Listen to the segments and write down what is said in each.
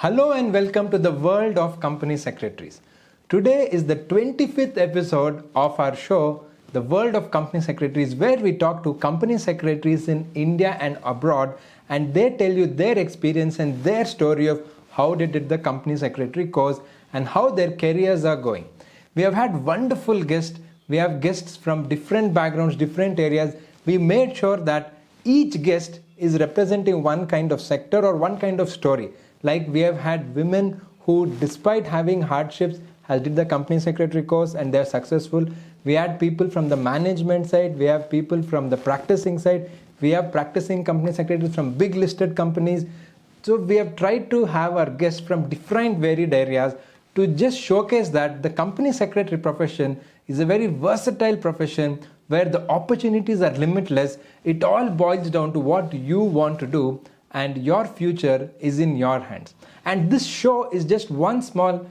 Hello and welcome to the world of company secretaries. Today is the 25th episode of our show, The World of Company Secretaries, where we talk to company secretaries in India and abroad, and they tell you their experience and their story of how they did the company secretary course and how their careers are going. We have had wonderful guests. We have guests from different backgrounds, different areas. We made sure that each guest is representing one kind of sector or one kind of story. Like we have had women who, despite having hardships, has did the company secretary course and they're successful. We had people from the management side. We have people from the practicing side. We have practicing company secretaries from big listed companies. So we have tried to have our guests from different varied areas to just showcase that the company secretary profession is a very versatile profession where the opportunities are limitless. It all boils down to what you want to do, and your future is in your hands. And this show is just one small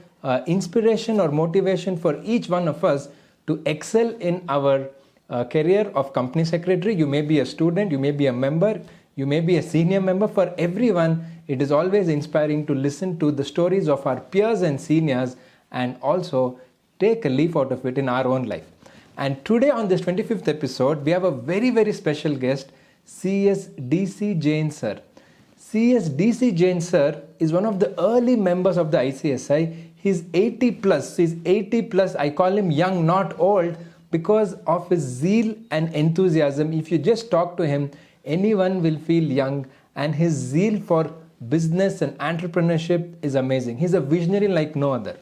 inspiration or motivation for each one of us to excel in our career of company secretary. You may be a student, you may be a member, you may be a senior member. For everyone, it is always inspiring to listen to the stories of our peers and seniors and also take a leaf out of it in our own life. And today on this 25th episode, we have a very, very special guest, DC Jain sir. DC Jain sir is one of the early members of the ICSI. He's 80 plus. He's 80 plus. I call him young, not old, because of his zeal and enthusiasm. If you just talk to him, anyone will feel young, and his zeal for business and entrepreneurship is amazing. He's a visionary like no other.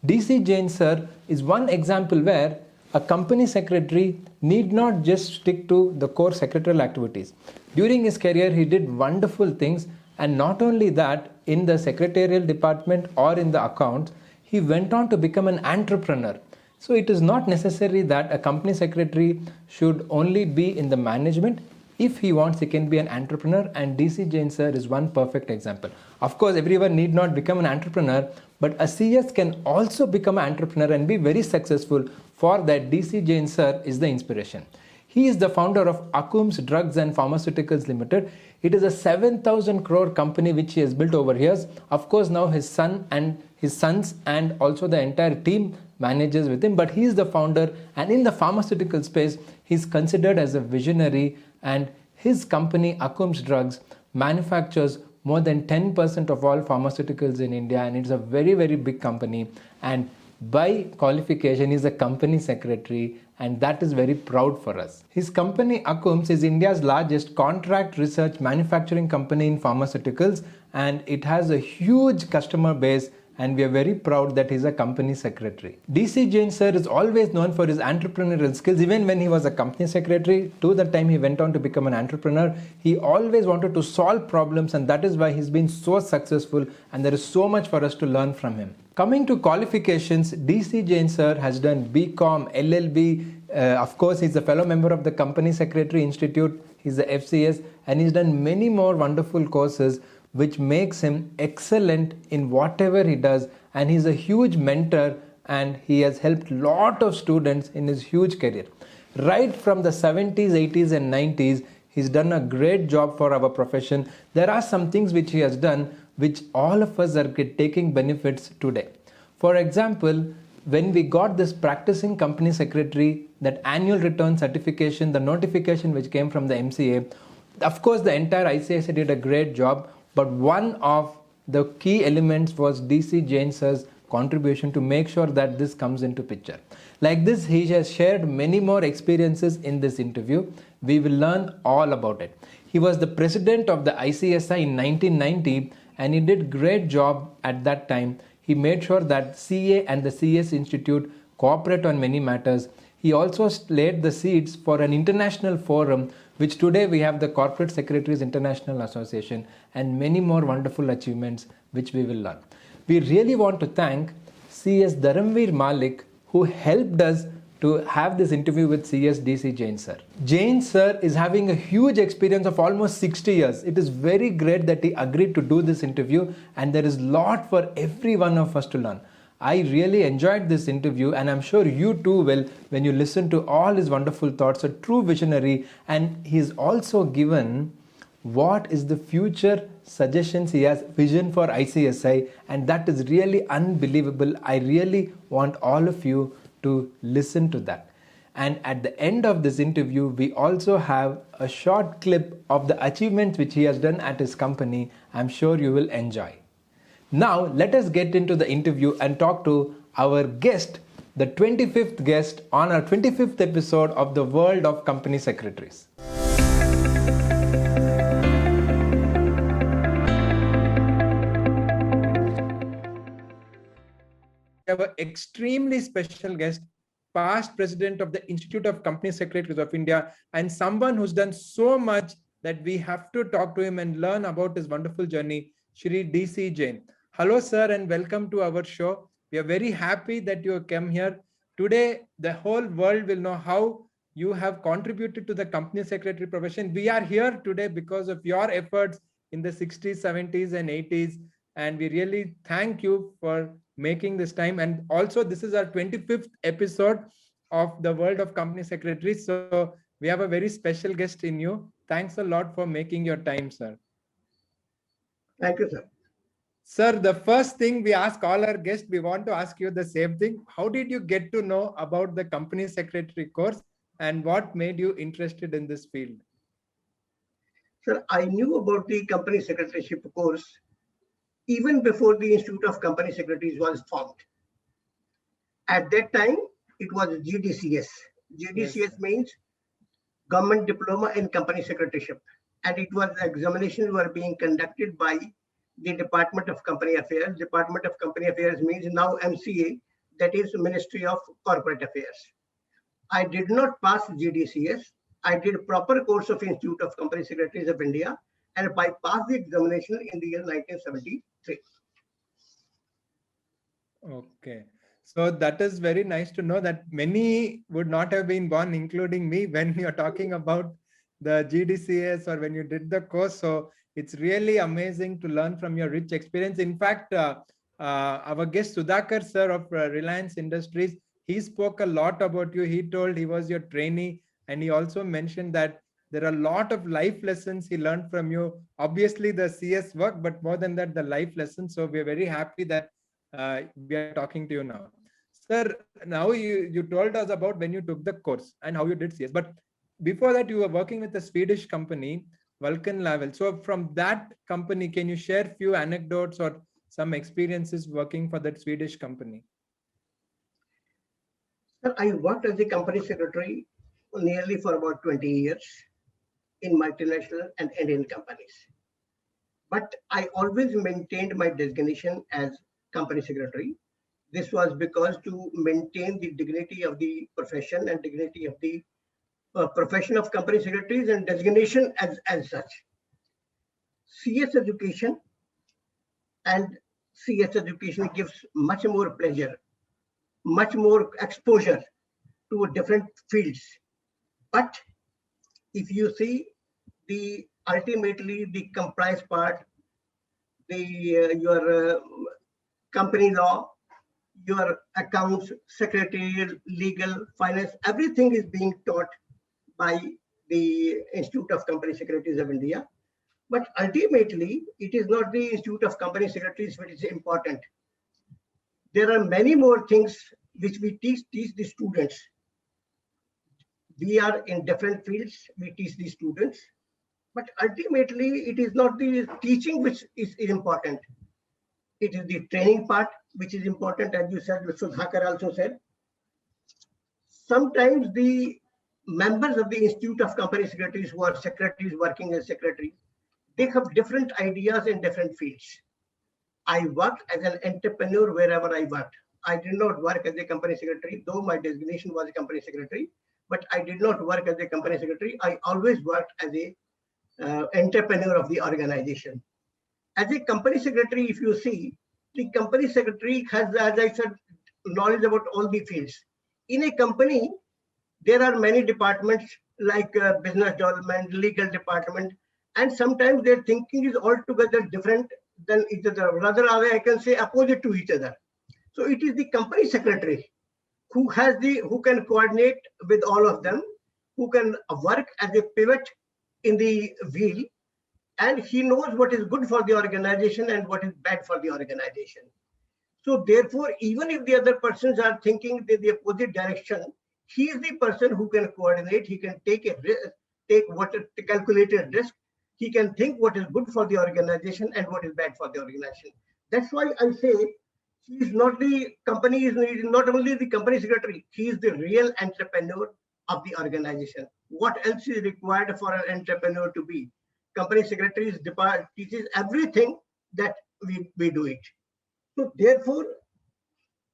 DC Jain sir is one example where a company secretary need not just stick to the core secretarial activities. During his career, he did wonderful things, and not only that, in the secretarial department or in the accounts, he went on to become an entrepreneur. So it is not necessary that a company secretary should only be in the management. If he wants, he can be an entrepreneur, and DC Jain sir is one perfect example. Of course, everyone need not become an entrepreneur, but a CS can also become an entrepreneur and be very successful. For that, DC Jain sir is the inspiration. He is the founder of Akums Drugs and Pharmaceuticals Limited. It is a 7,000 crore company which he has built over years. Of course, now his sons and also the entire team manages with him, but he is the founder, and in the pharmaceutical space, he is considered as a visionary, and his company Akums Drugs manufactures more than 10% of all pharmaceuticals in India, and it's a very, very big company. And by qualification, he's a company secretary, and that is very proud for us. His company Akums is India's largest contract research manufacturing company in pharmaceuticals, and it has a huge customer base, and we are very proud that he's a company secretary. DC Jain sir is always known for his entrepreneurial skills. Even when he was a company secretary, to the time he went on to become an entrepreneur, he always wanted to solve problems, and that is why he's been so successful, and there is so much for us to learn from him. Coming to qualifications, DC Jain sir has done BCom, LLB, of course he's a fellow member of the Company Secretary Institute, he's the FCS, and he's done many more wonderful courses which makes him excellent in whatever he does, and he's a huge mentor, and he has helped a lot of students in his huge career. Right from the 70s, 80s and 90s, he's done a great job for our profession. There are some things which he has done which all of us are taking benefits today. For example, when we got this practicing company secretary, that annual return certification, the notification which came from the MCA, of course the entire ICSI did a great job, but one of the key elements was DC Jain sir's contribution to make sure that this comes into picture. Like this, he has shared many more experiences in this interview. We will learn all about it. He was the president of the ICSI in 1990, and he did great job at that time. He made sure that CA and the CS Institute cooperate on many matters. He also laid the seeds for an international forum, which today we have the Corporate Secretaries International Association, and many more wonderful achievements which we will learn. We really want to thank CS Dharamveer Malik, who helped us to have this interview with CS DC Jain sir. Jain sir is having a huge experience of almost 60 years. It is very great that he agreed to do this interview, and there is a lot for every one of us to learn. I really enjoyed this interview, and I'm sure you too will when you listen to all his wonderful thoughts. A true visionary, and he's also given what is the future suggestions he has, vision for ICSI, and that is really unbelievable. I really want all of you to listen to that. And at the end of this interview, we also have a short clip of the achievements which he has done at his company. I'm sure you will enjoy. Now, let us get into the interview and talk to our guest, the 25th guest on our 25th episode of the World of Company Secretaries. We have an extremely special guest, past president of the Institute of Company Secretaries of India, and someone who's done so much that we have to talk to him and learn about his wonderful journey, Shri DC Jain. Hello, sir, and welcome to our show. We are very happy that you have come here. Today, the whole world will know how you have contributed to the company secretary profession. We are here today because of your efforts in the 60s, 70s, and 80s. And we really thank you for making this time. And also, this is our 25th episode of the World of Company Secretaries. So we have a very special guest in you. Thanks a lot for making your time, sir. Thank you, sir. Sir, the first thing we ask all our guests, we want to ask you the same thing. How did you get to know about the company secretary course and what made you interested in this field? Sir, I knew about the company secretaryship course even before the Institute of Company Secretaries was formed. At that time, it was GDCS. GDCS yes. Means Government Diploma in Company Secretaryship. And it was examinations were being conducted by the Department of Company Affairs. Department of Company Affairs means now MCA, that is Ministry of Corporate Affairs. I did not pass GDCS. I did proper course of Institute of Company Secretaries of India, and I passed the examination in the year 1973. Okay. So that is very nice to know that many would not have been born, including me, when you're talking about the GDCS or when you did the course. So it's really amazing to learn from your rich experience. In fact, our guest Sudhakar sir of Reliance Industries, he spoke a lot about you. He told he was your trainee, and he also mentioned that there are a lot of life lessons he learned from you. Obviously the CS work, but more than that, the life lessons. So we're very happy that we are talking to you now. Sir, now you told us about when you took the course and how you did CS, but before that you were working with a Swedish company, Vulcan Level. So from that company, can you share few anecdotes or some experiences working for that Swedish company? Sir, I worked as a company secretary nearly for about 20 years in multinational and Indian companies. But I always maintained my designation as company secretary. This was because to maintain the dignity of the profession and dignity of the profession of company secretaries and designation as such. CS education gives much more pleasure, much more exposure to different fields. But if you see ultimately the compliance part, your company law, your accounts, secretarial, legal, finance, everything is being taught by the Institute of Company Secretaries of India. But ultimately, it is not the Institute of Company Secretaries which is important. There are many more things which we teach the students. We are in different fields, we teach the students, but ultimately it is not the teaching which is important. It is the training part which is important, as you said, which Sudhakar also said. Sometimes the members of the Institute of Company Secretaries who are secretaries working as secretaries, they have different ideas in different fields. I worked as an entrepreneur wherever I worked. I did not work as a company secretary, though my designation was a company secretary, but I did not work as a company secretary. I always worked as a entrepreneur of the organization. As a company secretary, if you see, the company secretary has, as I said, knowledge about all the fields. In a company, there are many departments like business development, legal department, and sometimes their thinking is altogether different than each other. Rather, I can say opposite to each other. So it is the company secretary who can coordinate with all of them, who can work as a pivot in the wheel and he knows what is good for the organization and what is bad for the organization. So therefore, even if the other persons are thinking the opposite direction, he is the person who can coordinate. He can take a risk, calculated risk. He can think what is good for the organization and what is bad for the organization. That's why I say he is not the company, is not only the company secretary, he is the real entrepreneur of the organization. What else is required for an entrepreneur to be? Company secretaries teaches everything that we do it. So therefore,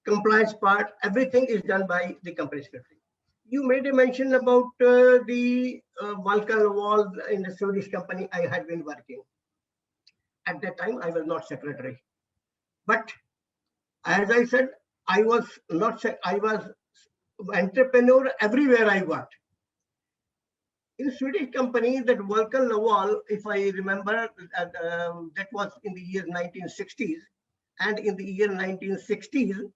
compliance part, everything is done by the company secretary. You made a mention about the Vulcan wall in the Swedish company I had been working. At that time, I was not secretary. But as I said, I was entrepreneur everywhere I worked. In Swedish company, that Vulcan wall, if I remember, that was in the year 1960s. And in the year 1960s,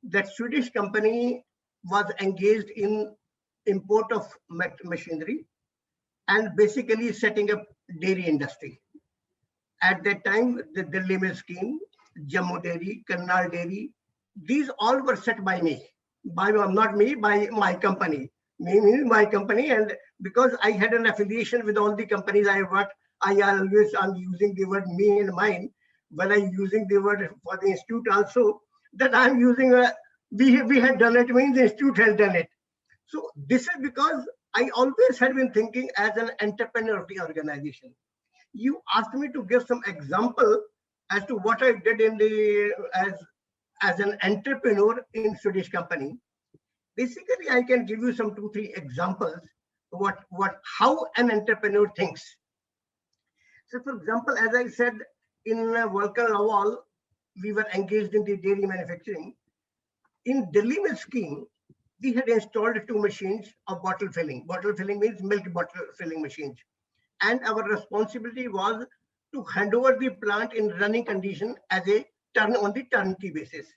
that Swedish company was engaged in import of machinery and basically setting up dairy industry. At that time, the Delhi Mill scheme, Jammu Dairy, Karnal Dairy, these all were set by me, not me, by my company. Meaning my company, and because I had an affiliation with all the companies I worked, I'm using the word me and mine. When I'm using the word for the institute also, that I'm using we had done it means the institute has done it. So this is because I always had been thinking as an entrepreneur of the organization. You asked me to give some example as to what I did in the as an entrepreneur in Swedish company. Basically, I can give you some 2-3 examples how an entrepreneur thinks. So, for example, as I said, in Vulcan Lawal, we were engaged in the dairy manufacturing. In Delhi Mill scheme, we had installed 2 machines of bottle filling. Bottle filling means milk bottle filling machines. And our responsibility was to hand over the plant in running condition as a turnkey basis.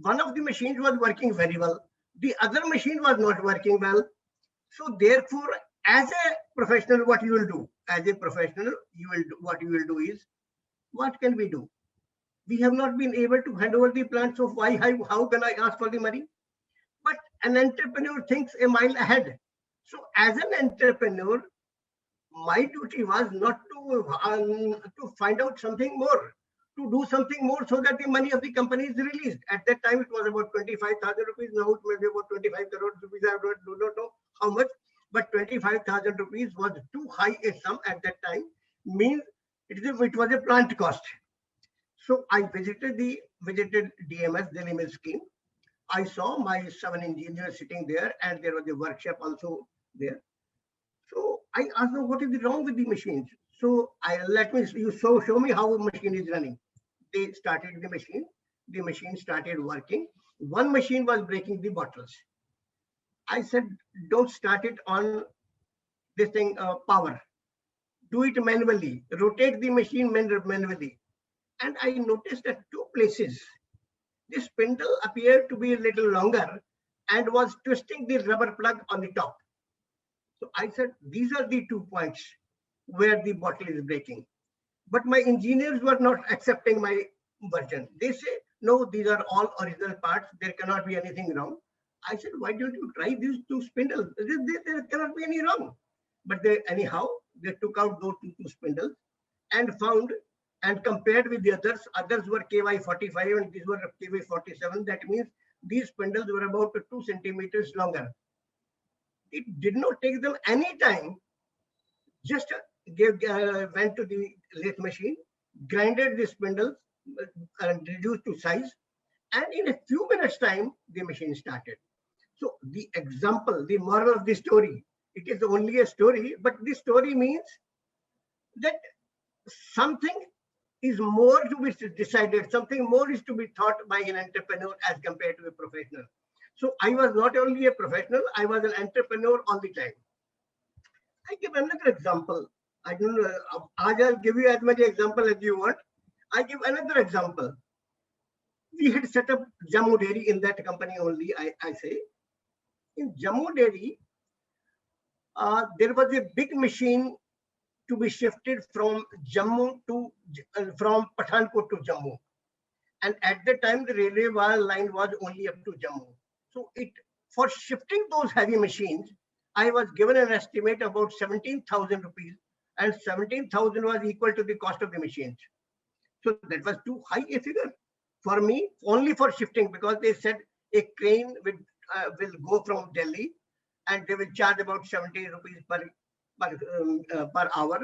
One of the machines was working very well. The other machine was not working well. So therefore, as a professional, what you will do? As a professional, what you will do is, what can we do? We have not been able to hand over the plant, so how can I ask for the money? But an entrepreneur thinks a mile ahead. So as an entrepreneur, my duty was not to find out something more, to do something more so that the money of the company is released. At that time, it was about 25,000 rupees. Now it may be about 25 crore rupees. I do not know how much, but 25,000 rupees was too high a sum at that time. Means it was a plant cost. So I visited DMS, Delhi Mill scheme. I saw my 7 engineers sitting there, and there was a workshop also there. So I asked them, what is wrong with the machines? So show me how a machine is running. They started the machine started working. One machine was breaking the bottles. I said, don't start it on this thing power. Do it manually, rotate the machine manually. And I noticed at 2 places, the spindle appeared to be a little longer and was twisting the rubber plug on the top. So I said, these are the 2 points where the bottle is breaking. But my engineers were not accepting my version. They say, no, these are all original parts. There cannot be anything wrong. I said, why don't you try these 2 spindles? There cannot be any wrong. But they took out those 2 spindles and found and compared with the others. Others were KY45 and these were KY47. That means these spindles were about 2 centimeters longer. It did not take them any time. Just went to the lathe machine, grinded the spindles, reduced to size, and in a few minutes time, the machine started. So the example, the moral of the story, it is only a story, but the story means that something is more to be decided, something more is to be thought by an entrepreneur as compared to a professional. So I was not only a professional, I was an entrepreneur all the time. I give another example. I don't know, I'll give you as much example as you want. I give another example. We had set up Jammu Dairy in that company only, I say. In Jammu Dairy, there was a big machine to be shifted from Jammu to from Pathankot to Jammu. And at the time, the railway line was only up to Jammu. So for shifting those heavy machines, I was given an estimate about 17,000 rupees, and 17,000 was equal to the cost of the machines. So that was too high a figure for me, only for shifting, because they said a crane will go from Delhi and they will charge about 70 rupees per hour,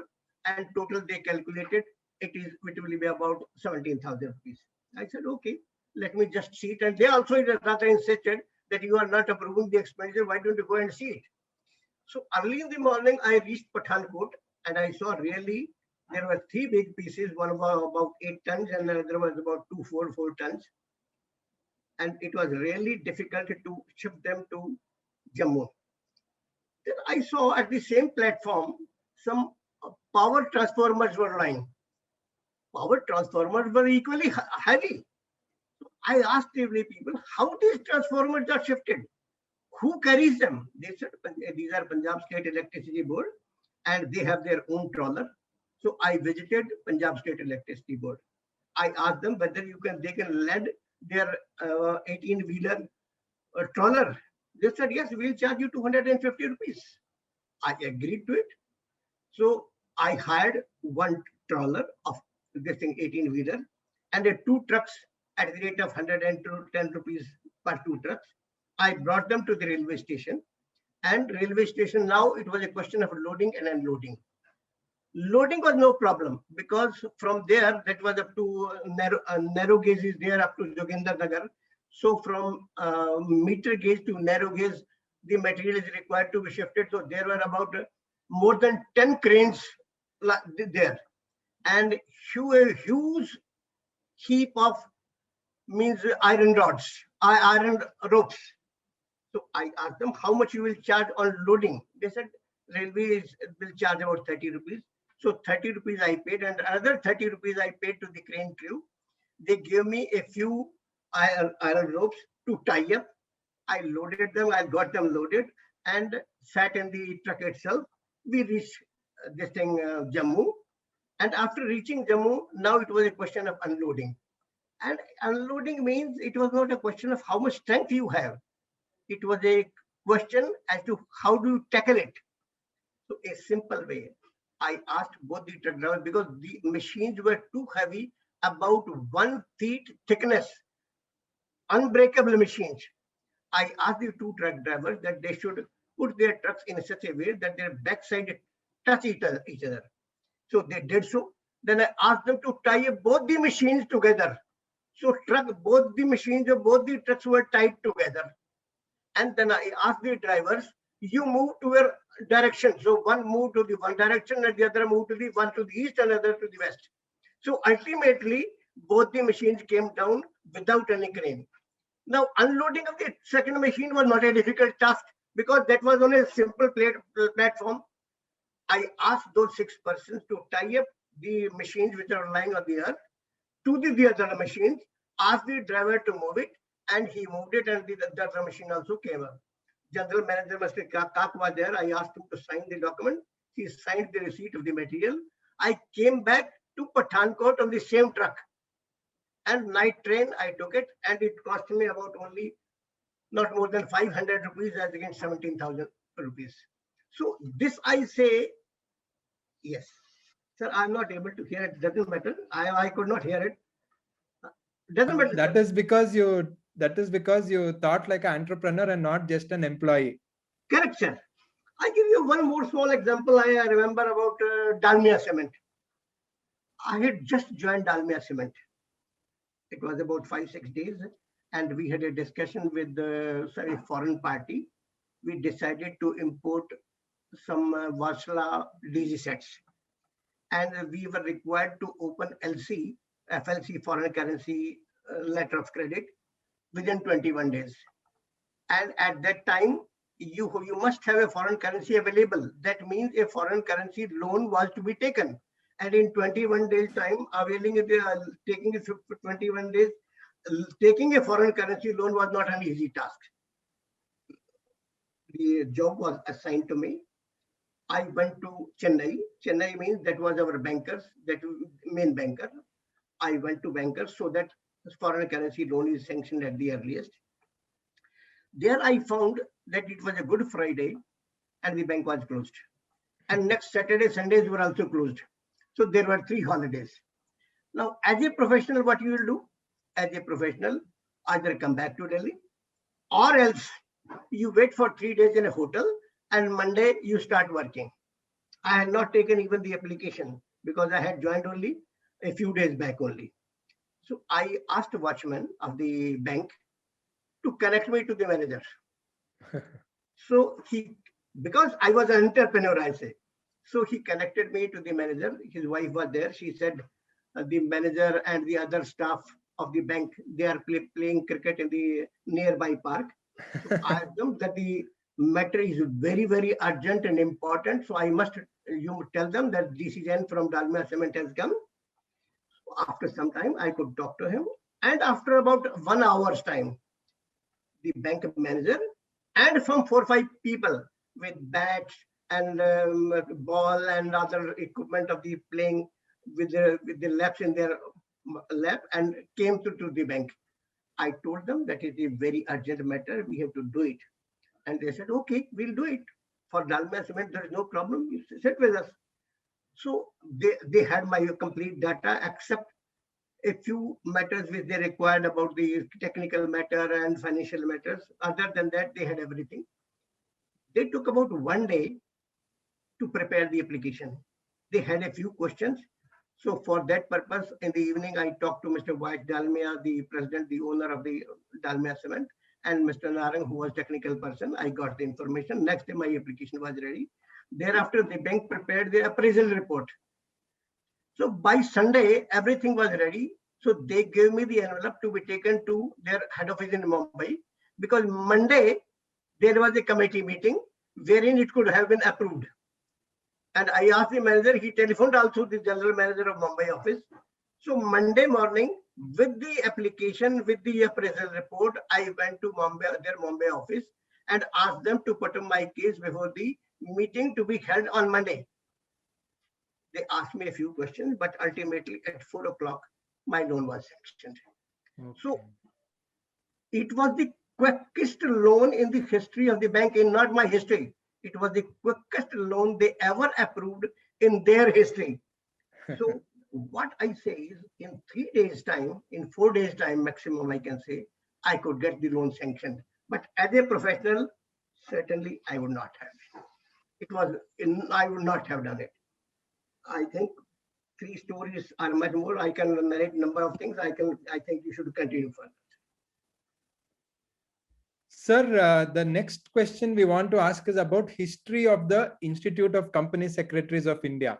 and total they calculated it will be about 17,000 rupees. I said, okay, let me just see it. And they also rather insisted that you are not approving the expenditure. Why don't you go and see it? So early in the morning, I reached Pathankot and I saw really there were 3 big pieces. One was about 8 tons and another was about 4 tons. And it was really difficult to shift them to Jammu. Then I saw at the same platform some power transformers were lying. Power transformers were equally heavy. I asked the people how these transformers are shifted. Who carries them? They said these are Punjab State Electricity Board and they have their own trawler. So I visited Punjab State Electricity Board. I asked them whether they can lend their 18-wheeler trawler. They said, yes, we'll charge you 250 rupees. I agreed to it. So I hired one trawler of this thing 18-wheeler and 2 trucks at the rate of 110 rupees per 2 trucks. I brought them to the railway station, and railway station now it was a question of loading and unloading. Loading was no problem because from there that was up to narrow gauge is there up to Joginder Nagar. So from meter gauge to narrow gauge, the material is required to be shifted. So there were about more than 10 cranes there, and a huge heap of means iron rods, iron ropes. So I asked them how much you will charge on loading. They said railway will charge about 30 rupees. So 30 rupees I paid, and another 30 rupees I paid to the crane crew. They gave me a few iron ropes to tie up. I loaded them, I got them loaded and sat in the truck itself. We reached this thing Jammu. And after reaching Jammu, now it was a question of unloading. And unloading means it was not a question of how much strength you have. It was a question as to how do you tackle it. So a simple way, I asked both the truck drivers because the machines were too heavy, about 1 feet thickness, unbreakable machines. I asked the 2 truck drivers that they should put their trucks in such a way that their backside touch each other. So they did so. Then I asked them to tie up both the machines together. So both the machines of both the trucks were tied together. And then I asked the drivers, you move to your direction. So one moved to the one direction and the other moved to the one to the east and other to the west. So ultimately, both the machines came down without any crane. Now, unloading of the second machine was not a difficult task because that was on a simple platform. I asked those 6 persons to tie up the machines which are lying on the earth to the other machines, asked the driver to move it, and he moved it, and the other machine also came up. General Manager Mr. Kak was there. I asked him to sign the document. He signed the receipt of the material. I came back to Pathankot on the same truck. And night train, I took it, and it cost me about only not more than 500 rupees as against 17,000 rupees. So this I say, yes. Sir, I'm not able to hear it. Doesn't matter. I could not hear it. Doesn't matter. That is because you thought like an entrepreneur and not just an employee. Correct, sir. I give you one more small example. I remember about Dalmia Cement. I had just joined Dalmia Cement. It was about 5-6 days, and we had a discussion with a foreign party. We decided to import some Varsala DG sets, and we were required to open FLC, foreign currency letter of credit, within 21 days. And at that time, you must have a foreign currency available. That means a foreign currency loan was to be taken. And in 21 days time, taking it for 21 days, taking a foreign currency loan was not an easy task. The job was assigned to me. I went to Chennai. Chennai means that was our bankers, that main banker. I went to bankers so that foreign currency loan is sanctioned at the earliest. There I found that it was a Good Friday and the bank was closed. And next Saturday, Sundays were also closed. So there were 3 holidays. Now, as a professional, what you will do? As a professional, either come back to Delhi or else you wait for 3 days in a hotel and Monday you start working. I had not taken even the application because I had joined only a few days back only. So I asked the watchman of the bank to connect me to the manager. So because I was an entrepreneur, I say. So he connected me to the manager. His wife was there. She said the manager and the other staff of the bank, they are playing cricket in the nearby park. So I asked them that the matter is very, very urgent and important. So you tell them that decision from Dalmia Cement has come. After some time, I could talk to him. And after about 1 hour's time, the bank manager and from 4 or 5 people with bats and ball and other equipment of the playing with the laps in their lap and came to the bank. I told them that it is a very urgent matter. We have to do it. And they said, okay, we'll do it. For Dalmia Cement, there is no problem. You sit with us. So they had my complete data except a few matters which they required about the technical matter and financial matters. Other than that, they had everything. They took about 1 day to prepare the application. They had a few questions. So for that purpose, in the evening, I talked to Mr. White Dalmia, the president, the owner of the Dalmia Cement, and Mr. Narang, who was technical person. I got the information. Next day, my application was ready. Thereafter, the bank prepared the appraisal report. So by Sunday, everything was ready. So they gave me the envelope to be taken to their head office in Mumbai, because Monday there was a committee meeting wherein it could have been approved. And I asked the manager, he telephoned also the general manager of Mumbai office. So Monday morning, with the application, with the appraisal report, I went to their Mumbai office and asked them to put my case before the meeting to be held on Monday. They asked me a few questions, but ultimately at 4 o'clock, my loan was sanctioned. Okay. So it was the quickest loan in the history of the bank, in not my history. It was the quickest loan they ever approved in their history. So what I say is, in 3 days time, in 4 days time maximum, I can say, I could get the loan sanctioned. But as a professional, certainly I would not have. I would not have done it. I think 3 stories are much more. I can narrate number of things. I think you should continue further. Sir, the next question we want to ask is about history of the Institute of Company Secretaries of India.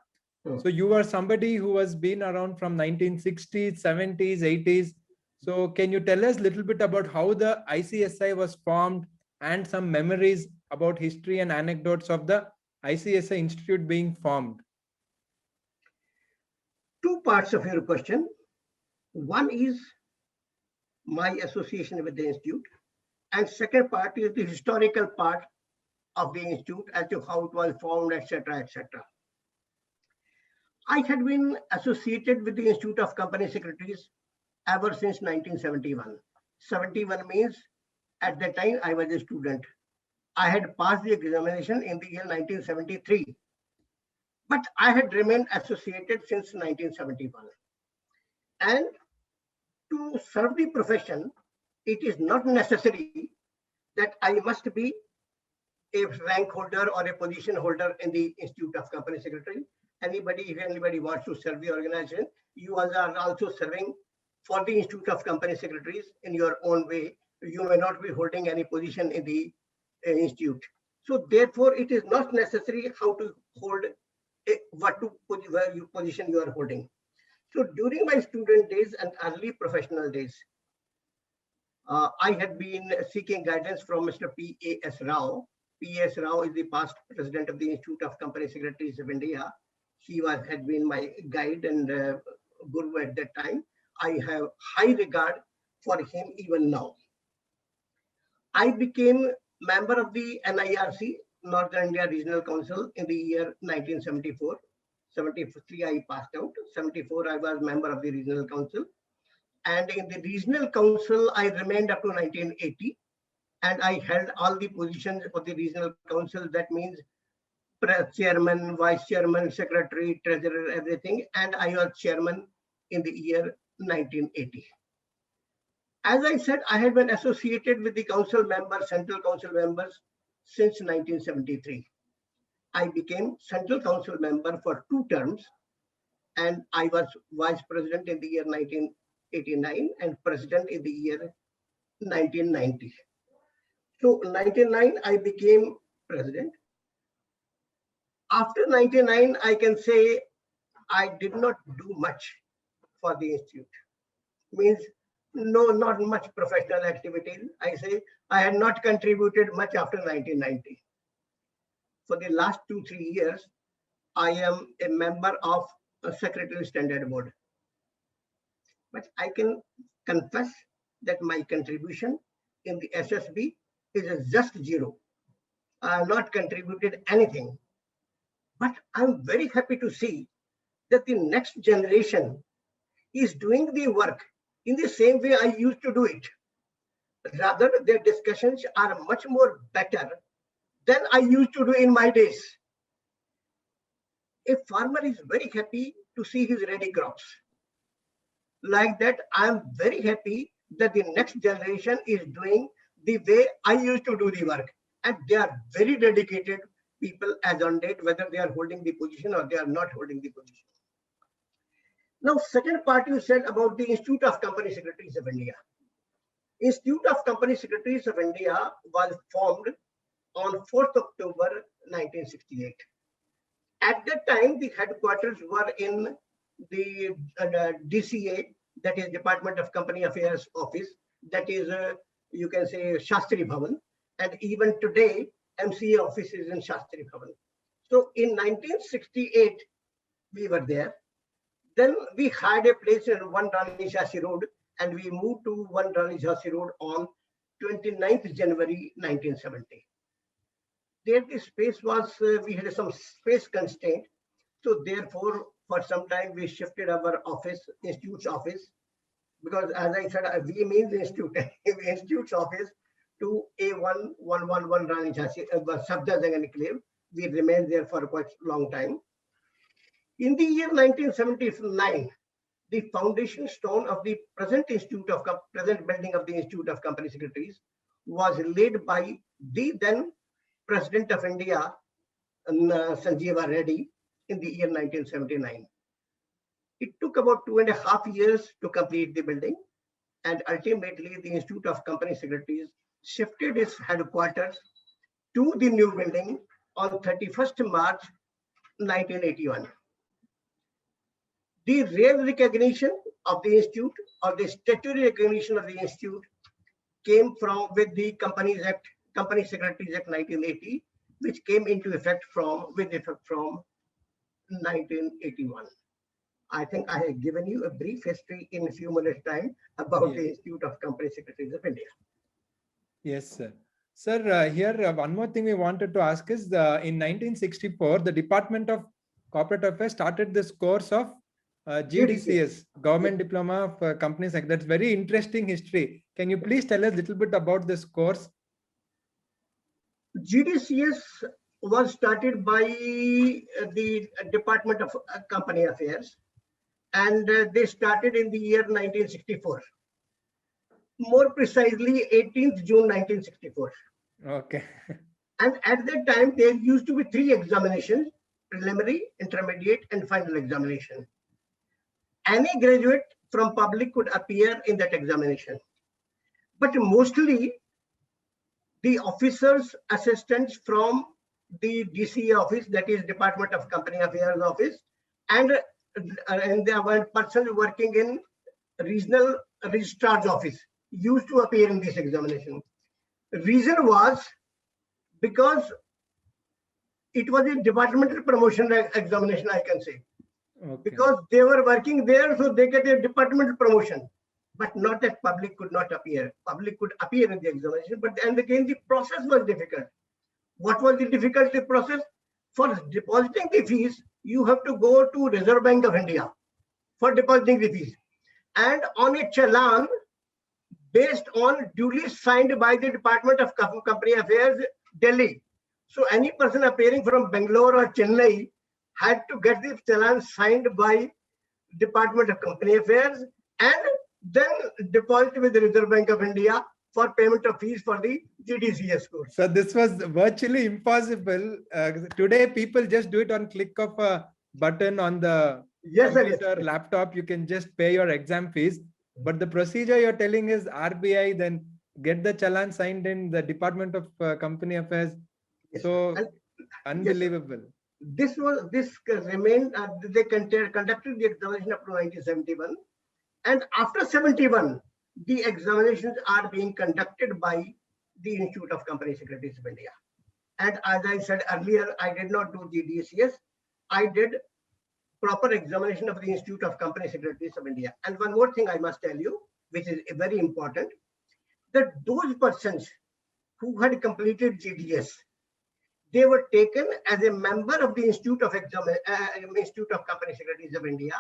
So you are somebody who has been around from 1960s, 70s, 80s. So can you tell us a little bit about how the ICSI was formed and some memories about history and anecdotes of the ICSI Institute being formed? 2 parts of your question. One is my association with the institute, and second part is the historical part of the institute as to how it was formed, etc., etc. I had been associated with the Institute of Company Secretaries ever since 1971. 71 means at that time I was a student. I had passed the examination in the year 1973. But I had remained associated since 1971. And to serve the profession, it is not necessary that I must be a rank holder or a position holder in the Institute of Company Secretary. If anybody wants to serve the organization, you are also serving for the Institute of Company Secretaries in your own way. You may not be holding any position in the institute. So therefore, it is not necessary how to hold position you are holding. So during my student days and early professional days, I had been seeking guidance from Mr. P.A.S. Rao. P.A.S. Rao is the past president of the Institute of Company Secretaries of India. He had been my guide and guru at that time. I have high regard for him even now. I became member of the NIRC Northern India Regional Council in the year 1974. 73 I passed out. 74 I was member of the Regional Council. And in the Regional Council, I remained up to 1980. And I held all the positions of the Regional Council. That means chairman, vice chairman, secretary, treasurer, everything. And I was chairman in the year 1980. As I said, I had been associated with the council members, central council members, since 1973. I became central council member for 2 terms, and I was vice president in the year 1989 and president in the year 1990. So 1999, I became president. After 99, I can say I did not do much for the institute. Means no, not much professional activities. I say I had not contributed much after 1990. For the last 2-3 years, I am a member of a Secretary Standard Board. But I can confess that my contribution in the SSB is just 0. I have not contributed anything. But I'm very happy to see that the next generation is doing the work in the same way I used to do it. Rather, their discussions are much more better than I used to do in my days. A farmer is very happy to see his ready crops. Like that, I'm very happy that the next generation is doing the way I used to do the work. And they are very dedicated people as on date, whether they are holding the position or they are not holding the position. Now, second part you said about the Institute of Company Secretaries of India. Institute of Company Secretaries of India was formed on 4th October 1968. At that time, the headquarters were in the DCA, that is Department of Company Affairs Office, that is, you can say, Shastri Bhavan. And even today, MCA office is in Shastri Bhavan. So in 1968, we were there. Then we had a place in 1 Rani Jhansi Road, and we moved to 1 Rani Jhansi Road on 29th January 1970. There the space was, we had some space constraint. So therefore, for some time, we shifted our office, institute's office, because as I said, we means institute, institute's office to A1111 Rani Jhansi, Sabda Jangan Enclave. We remained there for quite a long time. In the year 1979, the foundation stone of the present present building of the Institute of Company Secretaries was laid by the then President of India, Sanjeeva Reddy, in the year 1979. It took about 2.5 years to complete the building, and ultimately the Institute of Company Secretaries shifted its headquarters to the new building on 31st March 1981. The real recognition of the institute, or the statutory recognition of the institute, came from with the Companies Act, Company Secretaries Act 1980, which came into effect from 1981. I think I have given you a brief history in a few minutes' time about the Institute of Company Secretaries of India. Yes, sir. Sir, here one more thing we wanted to ask is in 1964, the Department of Corporate Affairs started this course of GDCS, Government Diploma of Company Secretary. That's very interesting history. Can you please tell us a little bit about this course? GDCS was started by the Department of Company Affairs, and they started in the year 1964. More precisely, 18th June 1964. Okay. And at that time, there used to be 3 examinations: preliminary, intermediate, and final examination. Any graduate from public could appear in that examination. But mostly, the officers, assistants from the DCA office, that is Department of Company Affairs office, and there were persons working in regional registrar's office used to appear in this examination. Reason was because it was a departmental promotion examination, I can say. Okay. Because they were working there, so they get a departmental promotion. But not that public could not appear. Public could appear in the examination, but and again the process was difficult. What was the difficulty process? For depositing the fees, you have to go to Reserve Bank of India for depositing the fees. And on a challan based on duly signed by the Department of Company Affairs, Delhi. So any person appearing from Bangalore or Chennai had to get the challan signed by Department of Company Affairs and then deposit with the Reserve Bank of India for payment of fees for the GDCS course. So this was virtually impossible. Today, people just do it on click of a button on the computer, laptop. You can just pay your exam fees. But the procedure you're telling is RBI, then get the challan signed in the Department of Company Affairs. Yes, so unbelievable. Yes, this remained. They conducted the examination up to 1971, and after 71, the examinations are being conducted by the Institute of Company Secretaries of India. And as I said earlier, I did not do GDCS. I did proper examination of the Institute of Company Secretaries of India. And one more thing I must tell you, which is very important, that those persons who had completed GDS, they were taken as a member of the Institute of Company Secretaries of India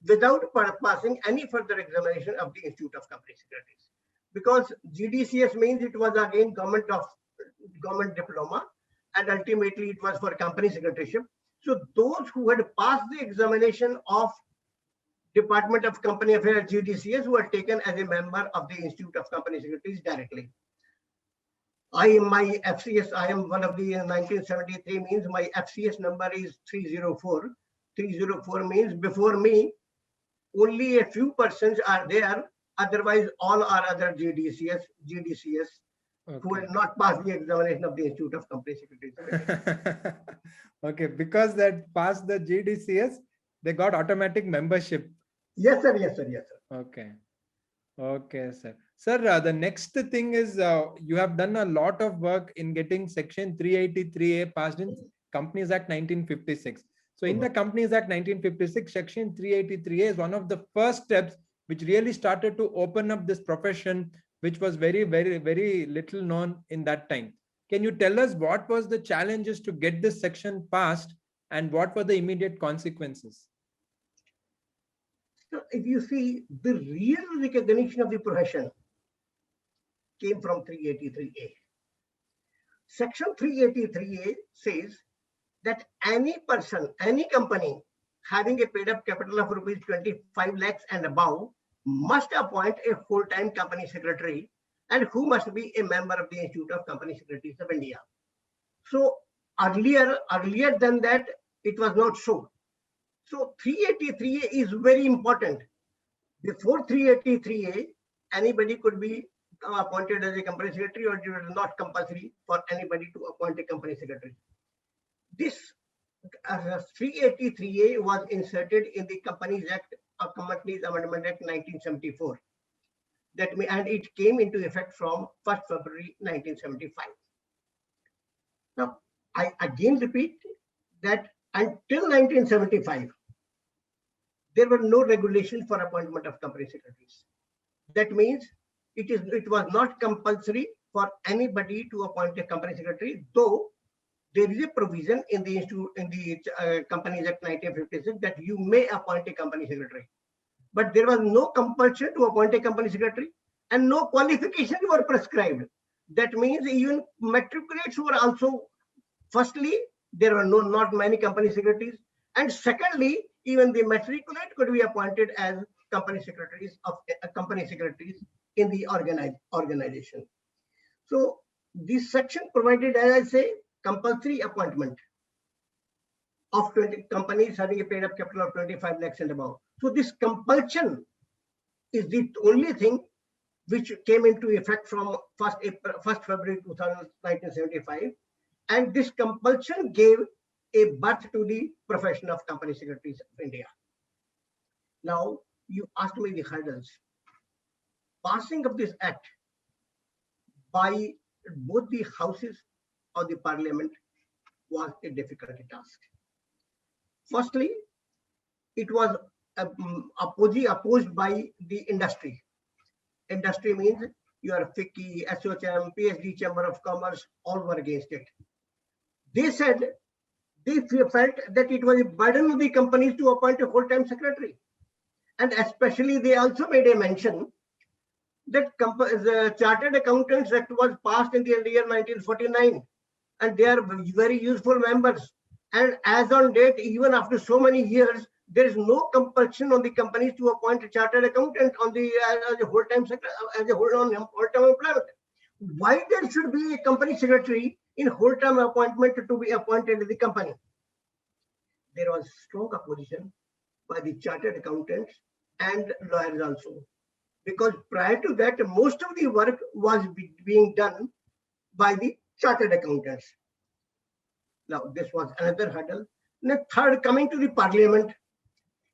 without passing any further examination of the Institute of Company Secretaries. Because GDCS means it was again government diploma, and ultimately it was for company secretaryship. So those who had passed the examination of Department of Company Affairs GDCS were taken as a member of the Institute of Company Secretaries directly. I am one of the 1973 means my FCS number is 304. 304 means before me, only a few persons are there. Otherwise, all are other GDCS who had not passed the examination of the Institute of Company Secretaries. Okay, because that passed the GDCS, they got automatic membership. Yes, sir. Yes, sir. Yes, sir. Okay. Okay, sir. Sir, the next thing is you have done a lot of work in getting Section 383A passed in Companies Act 1956. So in the Companies Act 1956, Section 383A is one of the first steps which really started to open up this profession, which was very, very, very little known in that time. Can you tell us what was the challenges to get this section passed and what were the immediate consequences? So if you see, the real recognition of the profession came from 383A. Section 383A says that any person, any company having a paid up capital of rupees 25 lakhs and above must appoint a full-time company secretary and who must be a member of the Institute of Company Secretaries of India. So earlier than that, it was not so. So 383A is very important. Before 383A, anybody could be appointed as a company secretary, or it was not compulsory for anybody to appoint a company secretary. This 383A was inserted in the Companies Amendment Act 1974. And it came into effect from 1st February 1975. Now, I again repeat that until 1975, there were no regulations for appointment of company secretaries. That means it was not compulsory for anybody to appoint a company secretary, though there is a provision in the Companies Act 1956 that you may appoint a company secretary. But there was no compulsion to appoint a company secretary and no qualifications were prescribed. That means even matriculates were also, firstly, there were not many company secretaries. And secondly, even the matriculate could be appointed as company secretaries in the organization. So this section provided, as I say, compulsory appointment of 20 companies having a paid up capital of 25 lakhs and above. So this compulsion is the only thing which came into effect from 1st February 1975. And this compulsion gave a birth to the profession of company secretaries of India. Now, you asked me the hurdles. Passing of this act by both the houses of the parliament was a difficult task. Firstly, it was opposed by the industry. Industry means your FICCI, SOCHM, PhD Chamber of Commerce, all were against it. they said they felt that it was a burden of the companies to appoint a full-time secretary. And especially they also made a mention that the Chartered Accountants Act was passed in the year 1949, and they are very useful members. And as on date, even after so many years, there is no compulsion on the companies to appoint a chartered accountant on the as a whole-time employment. Why there should be a company secretary in whole-time appointment to be appointed in the company? There was strong opposition by the chartered accountants and lawyers also, because prior to that, most of the work was being done by the chartered accountants. Now, this was another hurdle. Now, third, coming to the parliament.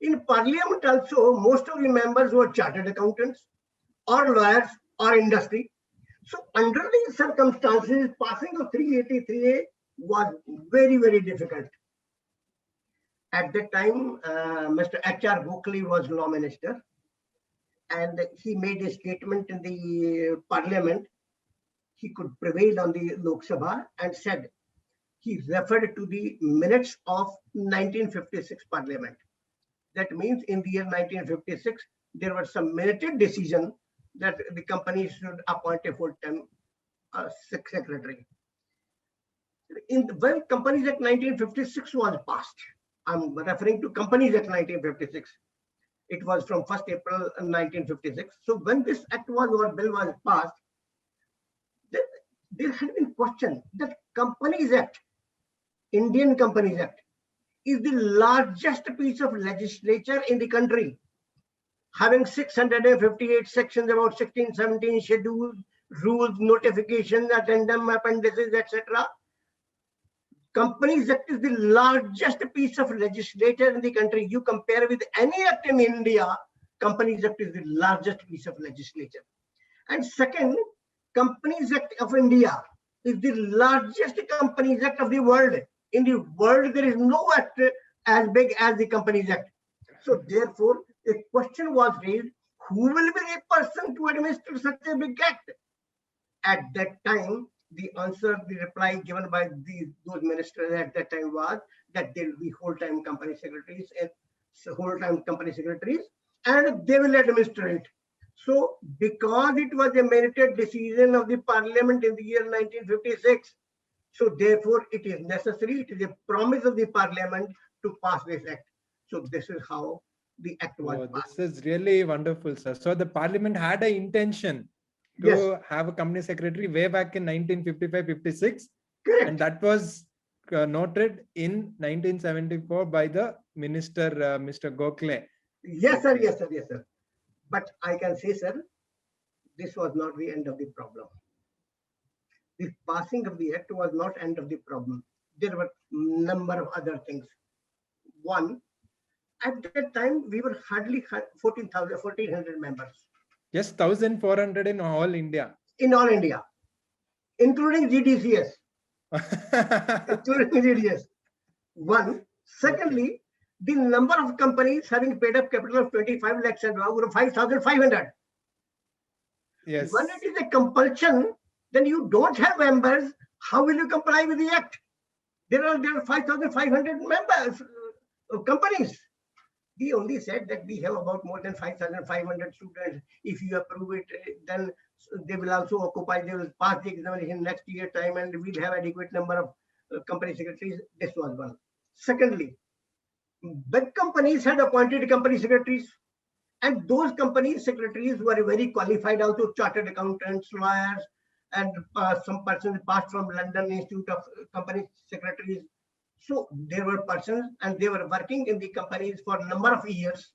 In parliament also, most of the members were chartered accountants or lawyers or industry. So under these circumstances, passing of 383A was very, very difficult. At that time, Mr. H.R. Gokhale was law minister, and he made a statement in the parliament. He could prevail on the Lok Sabha and said, he referred to the minutes of 1956 parliament. That means in the year 1956, there was some minuted decision that the company should appoint a full-time secretary. When Companies Act 1956 was passed, I'm referring to Companies Act 1956. It was from 1st April 1956. So when this act was or bill was passed, there had been question that Companies Act, Indian Companies Act, is the largest piece of legislature in the country, having 658 sections, about 16, 17 schedules, rules, notifications, addendum, appendices, etc. Companies Act is the largest piece of legislature in the country. You compare with any act in India, Companies Act is the largest piece of legislature. And second, Companies Act of India is the largest Companies Act of the world. In the world, there is no act as big as the Companies Act. So therefore, a question was raised, who will be the person to administer such a big act? At that time, the answer, the reply given by those ministers at that time was that there will be whole-time company secretaries and they will administer it. So because it was a merited decision of the parliament in the year 1956, so therefore it is necessary, it is a promise of the parliament to pass this act. So this is how the act was passed. This is really wonderful, sir. So the parliament had an intention to have a company secretary way back in 1955-56. Correct. And that was noted in 1974 by the minister, Mr. Gokhale. Yes, sir. Yes, sir. Yes, sir. But I can say, sir, this was not the end of the problem. The passing of the act was not end of the problem. There were a number of other things. One, at that time, we were hardly 1,400 members. Yes, 1,400 in all India. In all India, including GDCS. Including GDCS. One. Secondly, the number of companies having paid up capital of 25 lakhs and now 5,500. Yes. When it is a compulsion, then you don't have members. How will you comply with the act? There are 5,500 members of companies. We only said that we have about more than 5,500 students. If you approve it, then they will also occupy, they will pass the examination next year time and we'll have adequate number of company secretaries. This was one. Secondly, big companies had appointed company secretaries, and those company secretaries were very qualified, also chartered accountants, lawyers, and some persons passed from London Institute of Company Secretaries. So there were persons and they were working in the companies for a number of years.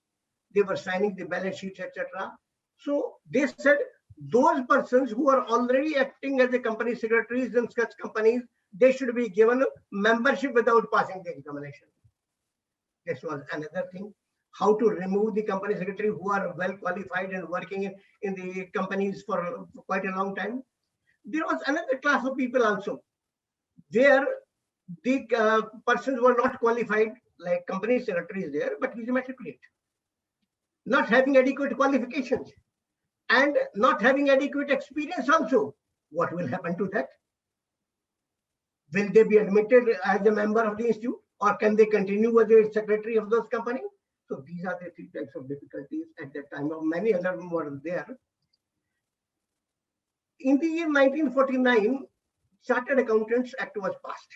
They were signing the balance sheets, etc. So they said those persons who are already acting as a company secretaries in such companies, they should be given membership without passing the examination. This was another thing. How to remove the company secretary who are well qualified and working in the companies for quite a long time. There was another class of people also, where the persons were not qualified, like company secretaries there, but he's immatriculate, not having adequate qualifications and not having adequate experience also. What will happen to that? Will they be admitted as a member of the institute, or can they continue as a secretary of those companies? So these are the three types of difficulties at that time. Many other were there. In the year 1949, Chartered Accountants Act was passed.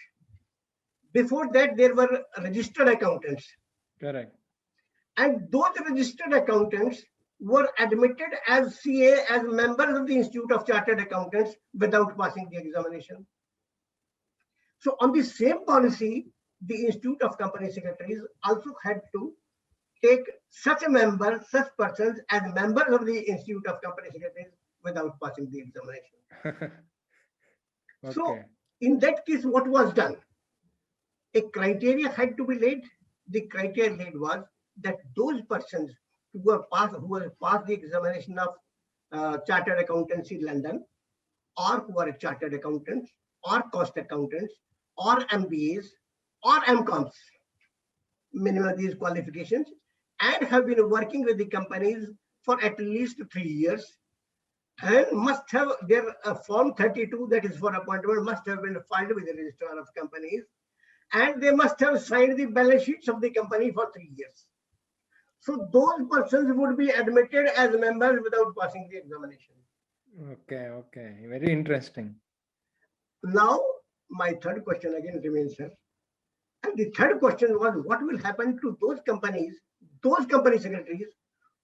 Before that, there were registered accountants. Correct. And those registered accountants were admitted as CA, as members of the Institute of Chartered Accountants without passing the examination. So on the same policy, the Institute of Company Secretaries also had to take such a member, such persons as members of the Institute of Company Secretaries without passing the examination. Okay. So in that case, what was done? A criteria had to be laid. The criteria laid was that those persons who have passed the examination of Chartered Accountancy London, or who are chartered accountants, or cost accountants, or MBAs, or MComs, minimum these qualifications, and have been working with the companies for at least 3 years, and must have their Form 32, that is for appointment, must have been filed with the Registrar of Companies, and they must have signed the balance sheets of the company for 3 years. So those persons would be admitted as members without passing the examination. Okay, okay. Very interesting. Now, my third question again remains, sir. And the third question was, what will happen to those companies, those company secretaries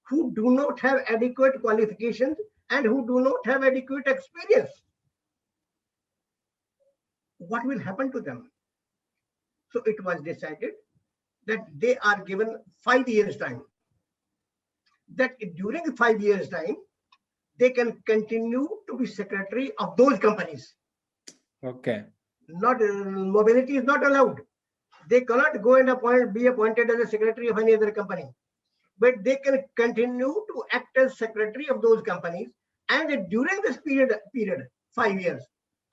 who do not have adequate qualifications and who do not have adequate experience? What will happen to them? So it was decided that they are given 5 years time. That during 5 years time, they can continue to be secretary of those companies. Okay. Not mobility is not allowed. They cannot go and be appointed as a secretary of any other company, but they can continue to act as secretary of those companies. And during this period 5 years,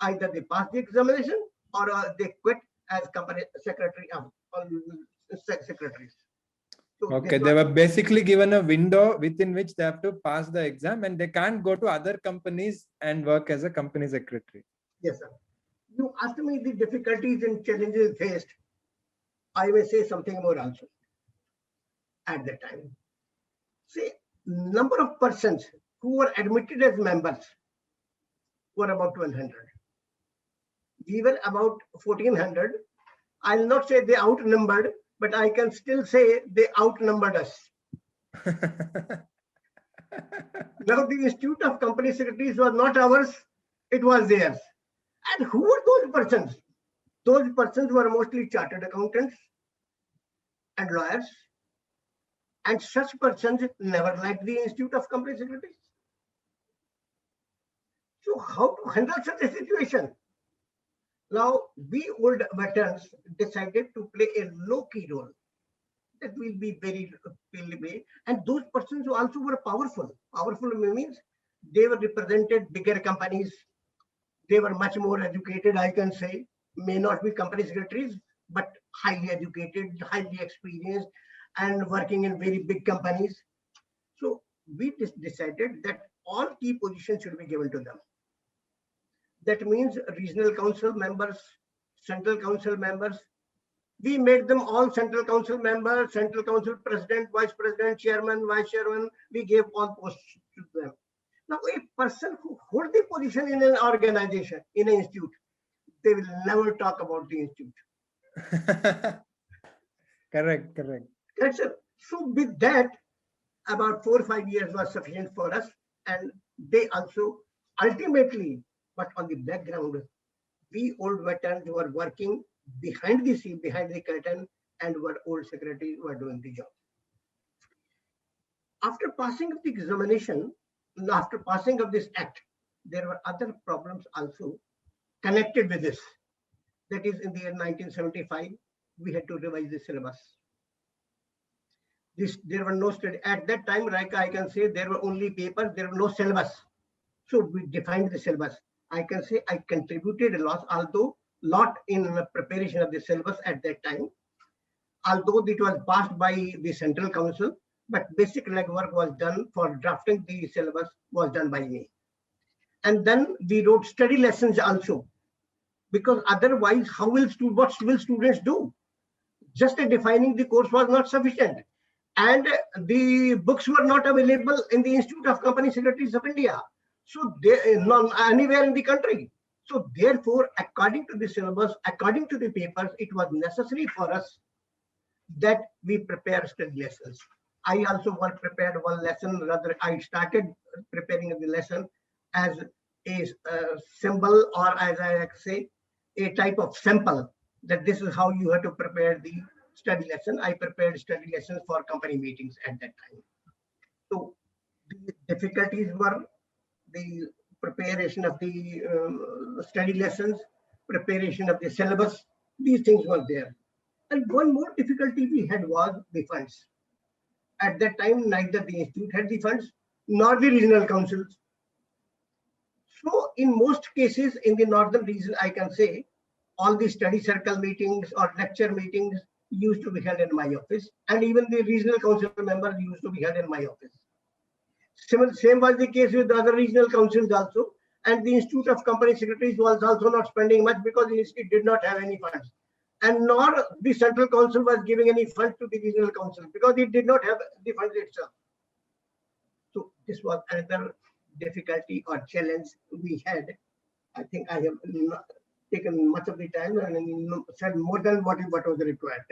either they pass the examination or they quit as company secretary of secretaries. So okay, they were basically given a window within which they have to pass the exam, and they can't go to other companies and work as a company secretary. Yes, sir. You asked me the difficulties and challenges faced. I may say something more also at that time. See, number of persons who were admitted as members were about 1,200. We were about 1,400. I'll not say they outnumbered, but I can still say they outnumbered us. Now, the Institute of Company Secretaries was not ours, it was theirs. And who were those persons? Those persons were mostly chartered accountants and lawyers. And such persons never liked the Institute of Company Secretaries. So how to handle such a situation? Now, we old veterans decided to play a low-key role. That will be very way. And those persons also were powerful. Powerful means they were represented bigger companies. They were much more educated, I can say. May not be company secretaries, but highly educated, highly experienced, and working in very big companies. So we decided that all key positions should be given to them. That means regional council members, central council members. We made them all central council members, central council president, vice president, chairman, vice chairman. We gave all posts to them. Now, a person who holds the position in an organization, in an institute, they will never talk about the institute. Correct, correct. That's it. So with that, about 4 or 5 years was sufficient for us. And they also ultimately, but on the background, we old veterans were working behind the scene, behind the curtain, and were old secretaries who were doing the job. After passing of the examination, after passing of this act, there were other problems also connected with this. That is, in the year 1975, we had to revise the syllabus. There were no study at that time. Like I can say, there were only papers. There were no syllabus. So we defined the syllabus. I can say I contributed a lot in the preparation of the syllabus at that time. Although it was passed by the Central Council, but basic legwork was done for drafting the syllabus was done by me. And then we wrote study lessons also. because otherwise, what will students do? Just defining the course was not sufficient. And the books were not available in the Institute of Company Secretaries of India. So they not anywhere in the country. So therefore, according to the syllabus, according to the papers, it was necessary for us that we prepare study lessons. I also prepared one lesson. Rather, I started preparing the lesson as a symbol, or as I say, a type of sample, that this is how you have to prepare the study lesson. I prepared study lessons for company meetings at that time. So the difficulties were the preparation of the study lessons, preparation of the syllabus. These things were there. And one more difficulty we had was the funds. At that time, neither the institute had the funds nor the regional councils. So in most cases in the northern region, I can say all the study circle meetings or lecture meetings used to be held in my office, and even the regional council members used to be held in my office. Same was the case with the other regional councils also, and the Institute of Company Secretaries was also not spending much because the institute did not have any funds, and nor the central council was giving any funds to the regional council because it did not have the funds itself. So this was another difficulty or challenge we had. I think I have taken much of the time and said more than what was required.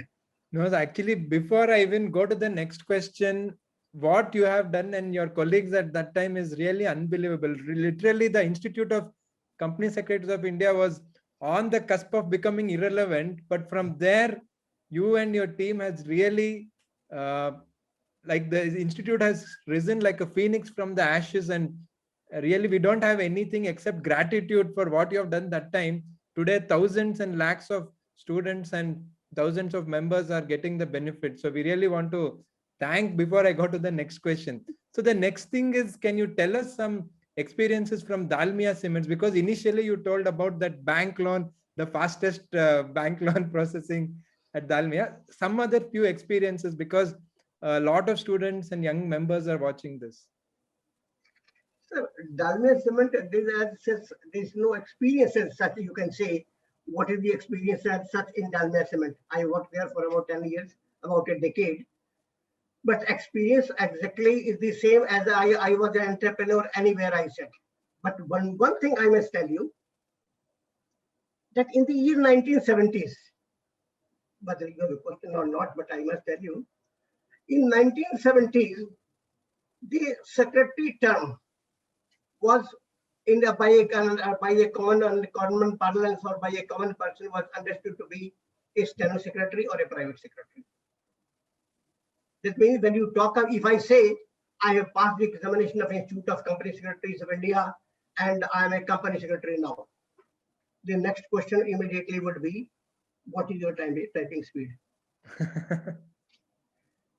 No, actually, before I even go to the next question, what you have done and your colleagues at that time is really unbelievable. Literally, the Institute of Company Secretaries of India was on the cusp of becoming irrelevant, but from there, you and your team has really, like the institute has risen like a phoenix from the ashes, and really we don't have anything except gratitude for what you have done that time. Today, thousands and lakhs of students and thousands of members are getting the benefit. So we really want to thank before I go to the next question. So the next thing is, can you tell us some experiences from Dalmia Cements? Because initially you told about that bank loan, the fastest bank loan processing at Dalmia. Some other few experiences, because a lot of students and young members are watching this. So Dalmia Cement, there's no experience as such. You can say, what is the experience as such in Dalmia Cement? I worked there for about 10 years, about a decade. But experience exactly is the same as I was an entrepreneur anywhere I said. But one thing I must tell you, that in the year 1970s, whether you have a question or not, but I must tell you, in 1970s, the secretary term was by a common parlance, or by a common person, was understood to be a steno secretary or a private secretary. That means when you talk, if I say I have passed the examination of Institute of Company Secretaries of India and I am a company secretary now, the next question immediately would be, what is your typing speed?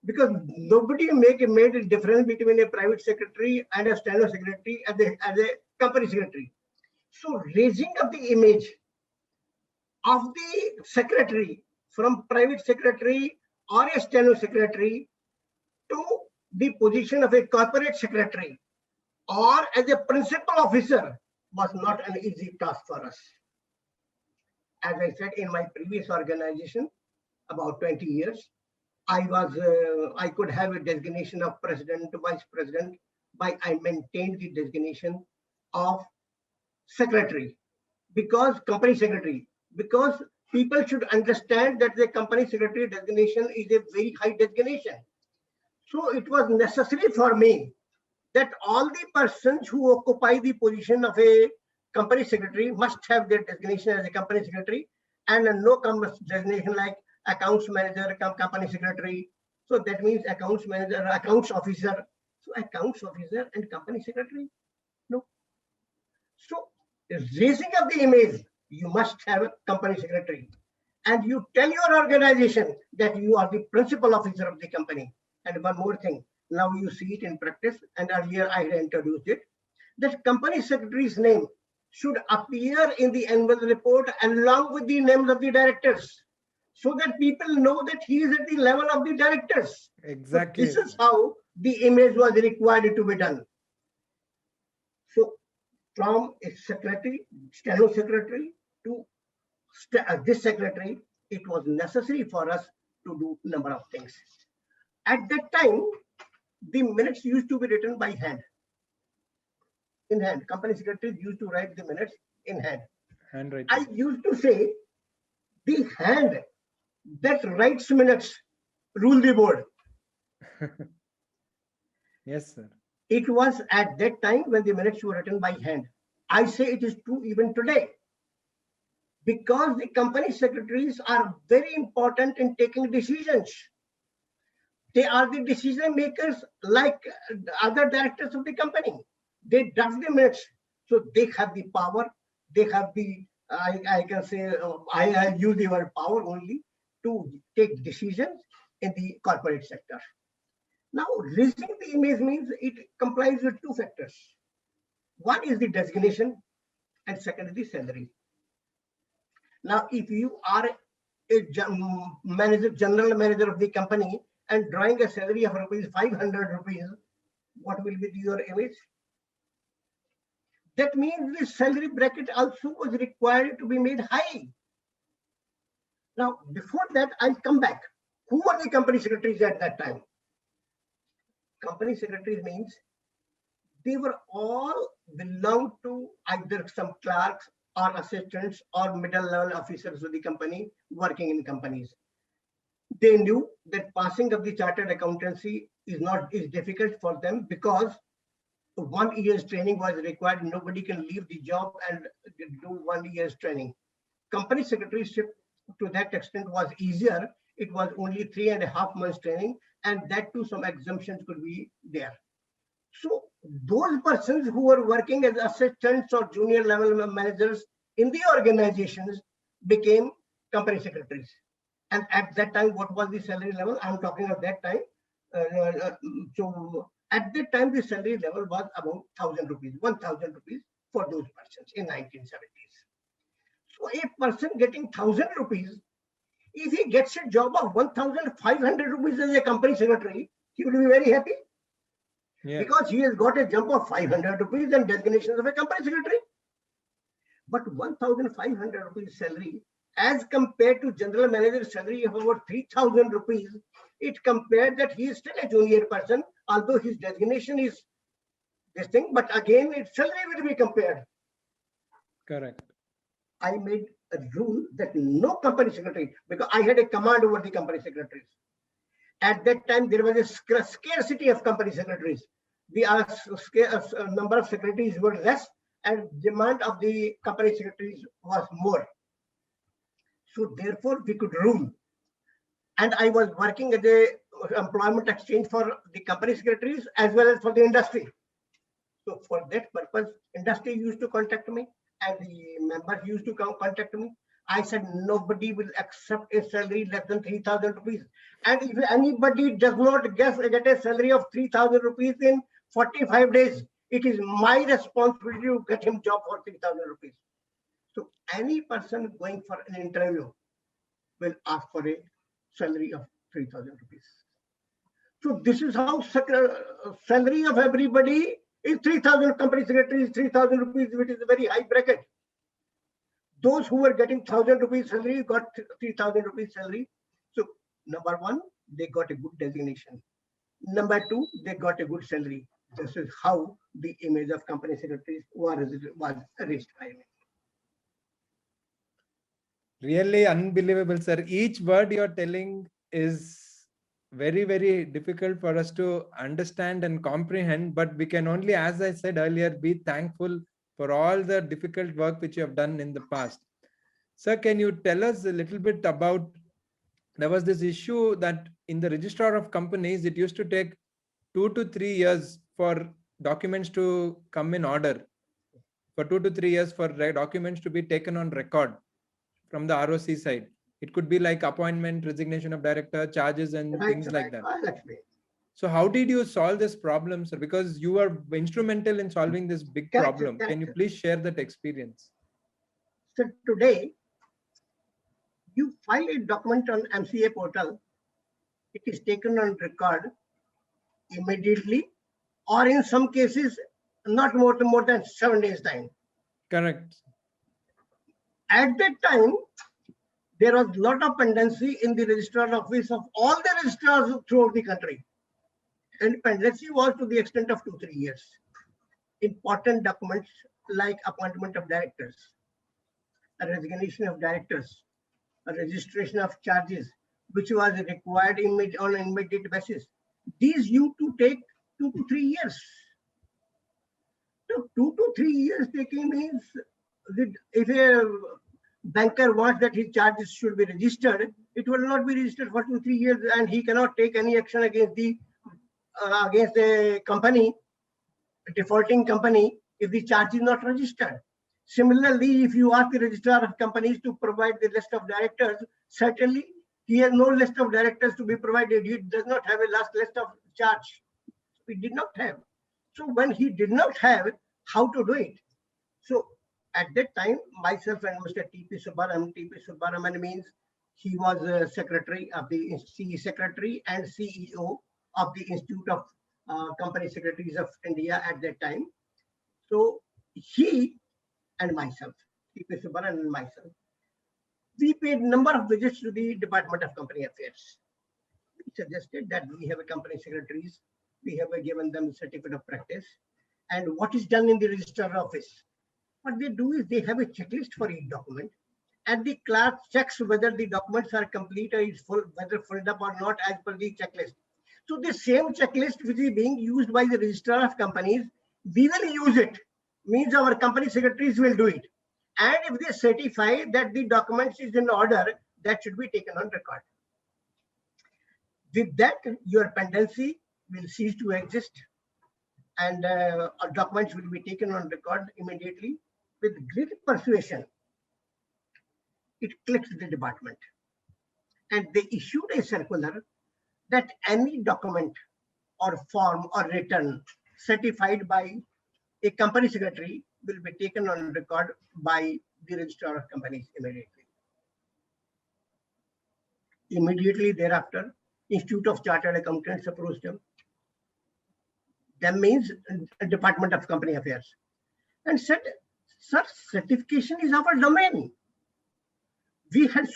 Because nobody made a difference between a private secretary and a steno secretary as a company secretary. So raising up the image of the secretary from private secretary or a steno secretary to the position of a corporate secretary or as a principal officer was not an easy task for us. As I said, in my previous organization, about 20 years, I could have a designation of president to vice president, but I maintained the designation of secretary, because company secretary, because people should understand that the company secretary designation is a very high designation. So it was necessary for me that all the persons who occupy the position of a company secretary must have their designation as a company secretary, and no designation like accounts manager, company secretary. So that means accounts manager, accounts officer. So accounts officer and company secretary, no. So raising up the image, you must have a company secretary, and you tell your organization that you are the principal officer of the company. And one more thing, now you see it in practice, and earlier I had introduced it, that company secretary's name should appear in the annual report along with the names of the directors, so that people know that he is at the level of the directors. Exactly. So this is how the image was required to be done. So from a secretary, steno secretary, to this secretary, it was necessary for us to do a number of things. At that time, the minutes used to be written by hand, in hand. Company secretaries used to write the minutes in hand. Handwriting. I used to say, the hand that writes minutes rule the board. Yes, sir. It was at that time when the minutes were written by hand. I say it is true even today, because the company secretaries are very important in taking decisions. They are the decision makers like other directors of the company. They draft the minutes, so they have the power. They have the, I can say, I use the word power only to take decisions in the corporate sector. Now, raising the image means it complies with two factors. One is the designation, and second is the salary. Now, if you are a general manager of the company and drawing a salary of rupees 500 rupees, what will be your image? That means the salary bracket also was required to be made high. Now, before that, I'll come back. Who were the company secretaries at that time? Company secretaries means they were all belonged to either some clerks or assistants or middle level officers of the company working in companies. They knew that passing of the chartered accountancy is difficult for them, because 1 year's training was required. Nobody can leave the job and do 1 year's training. Company secretaryship to that extent was easier. It was only 3.5 months training, and that too some exemptions could be there. So those persons who were working as assistants or junior level managers in the organizations became company secretaries. And at that time, what was the salary level? I'm talking of that time. So at that time, the salary level was about 1,000 rupees, 1,000 rupees for those persons in 1970s. So a person getting 1,000 rupees, if he gets a job of 1,500 rupees as a company secretary, he will be very happy. Yeah. Because he has got a jump of 500 rupees and designations of a company secretary. But 1,500 rupees salary as compared to general manager's salary of about 3,000 rupees, it compared that he is still a junior person, although his designation is this thing, but again, its salary will be compared. Correct. I made a rule that no company secretary, because I had a command over the company secretaries. At that time, there was a scarcity of company secretaries. The number of secretaries were less, and demand of the company secretaries was more. So therefore, we could rule. And I was working at the employment exchange for the company secretaries as well as for the industry. So for that purpose, industry used to contact me and the members used to contact me. I said, nobody will accept a salary less than 3,000 rupees. And if anybody does not get a salary of 3,000 rupees in 45 days, it is my responsibility to get him job for 3,000 rupees. So any person going for an interview will ask for a salary of 3,000 rupees. So this is how salary of everybody is 3,000. Company secretaries 3,000 rupees, which is a very high bracket. Those who were getting 1,000 rupees salary got 3,000 rupees salary. So number one, they got a good designation. Number two, they got a good salary. This is how the image of company secretaries was raised by me. Really unbelievable, sir. Each word you're telling is very, very difficult for us to understand and comprehend, but we can only, as I said earlier, be thankful for all the difficult work which you have done in the past. Sir, can you tell us a little bit about, there was this issue that in the registrar of companies, it used to take 2 to 3 years for documents to come in order, for 2 to 3 years for documents to be taken on record from the ROC side. It could be like appointment, resignation of director, charges and things like that. So how did you solve this problem, sir? Because you were instrumental in solving this big problem. Can you please share that experience? So today, you file a document on MCA portal, it is taken on record immediately, or in some cases, not more than 7 days time. Correct. At that time, there was a lot of pendency in the registrar office of all the registrars throughout the country. And pendency was to the extent of 2-3 years. Important documents like appointment of directors, a resignation of directors, a registration of charges, which was required on an immediate basis. These used to take 2 to 3 years. So 2 to 3 years taking means if a banker wants that his charges should be registered, it will not be registered for 2-3 years, and he cannot take any action against a company, a defaulting company, if the charge is not registered. Similarly, if you ask the registrar of companies to provide the list of directors, certainly he has no list of directors to be provided. He does not have a last list of charge. He did not have. So when he did not have, how to do it? So at that time, myself and Mr. T.P. Subbaraman means he was a secretary of the secretary and CEO of the Institute of Company Secretaries of India at that time. So he and myself, T.P. Subbaraman and myself, we paid a number of visits to the Department of Company Affairs. We suggested that we have a company secretaries, we have given them a certificate of practice, and what is done in the registrar office. What they do is they have a checklist for each document, and the clerk checks whether the documents are complete or is full, whether filled up or not as per the checklist. So the same checklist which is being used by the registrar of companies, we will use it. Means our company secretaries will do it. And if they certify that the documents is in order, that should be taken on record. With that, your pendency will cease to exist, and documents will be taken on record immediately. With great persuasion, it clicked the department, and they issued a circular that any document or form or return certified by a company secretary will be taken on record by the registrar of companies immediately. Immediately thereafter, Institute of Chartered Accountants approached them. That means Department of Company Affairs, and said, "Sir, certification is our domain. We had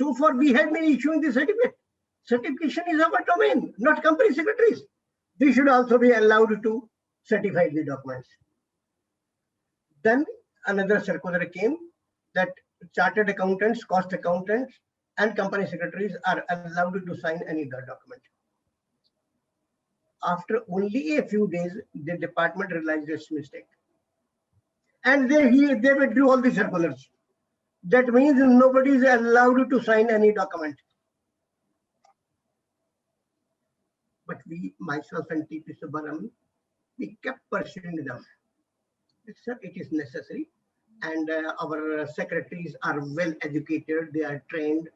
been issuing the certificate. Certification is our domain, not company secretaries. We should also be allowed to certify the documents." Then another circular came that chartered accountants, cost accountants, and company secretaries are allowed to sign any other document. After only a few days, the department realized its mistake, and they withdrew all the circulars. That means nobody is allowed to sign any document. But we, myself and T.P. Subbaraman, we kept pursuing them. Sir, it is necessary, and our secretaries are well educated, they are trained,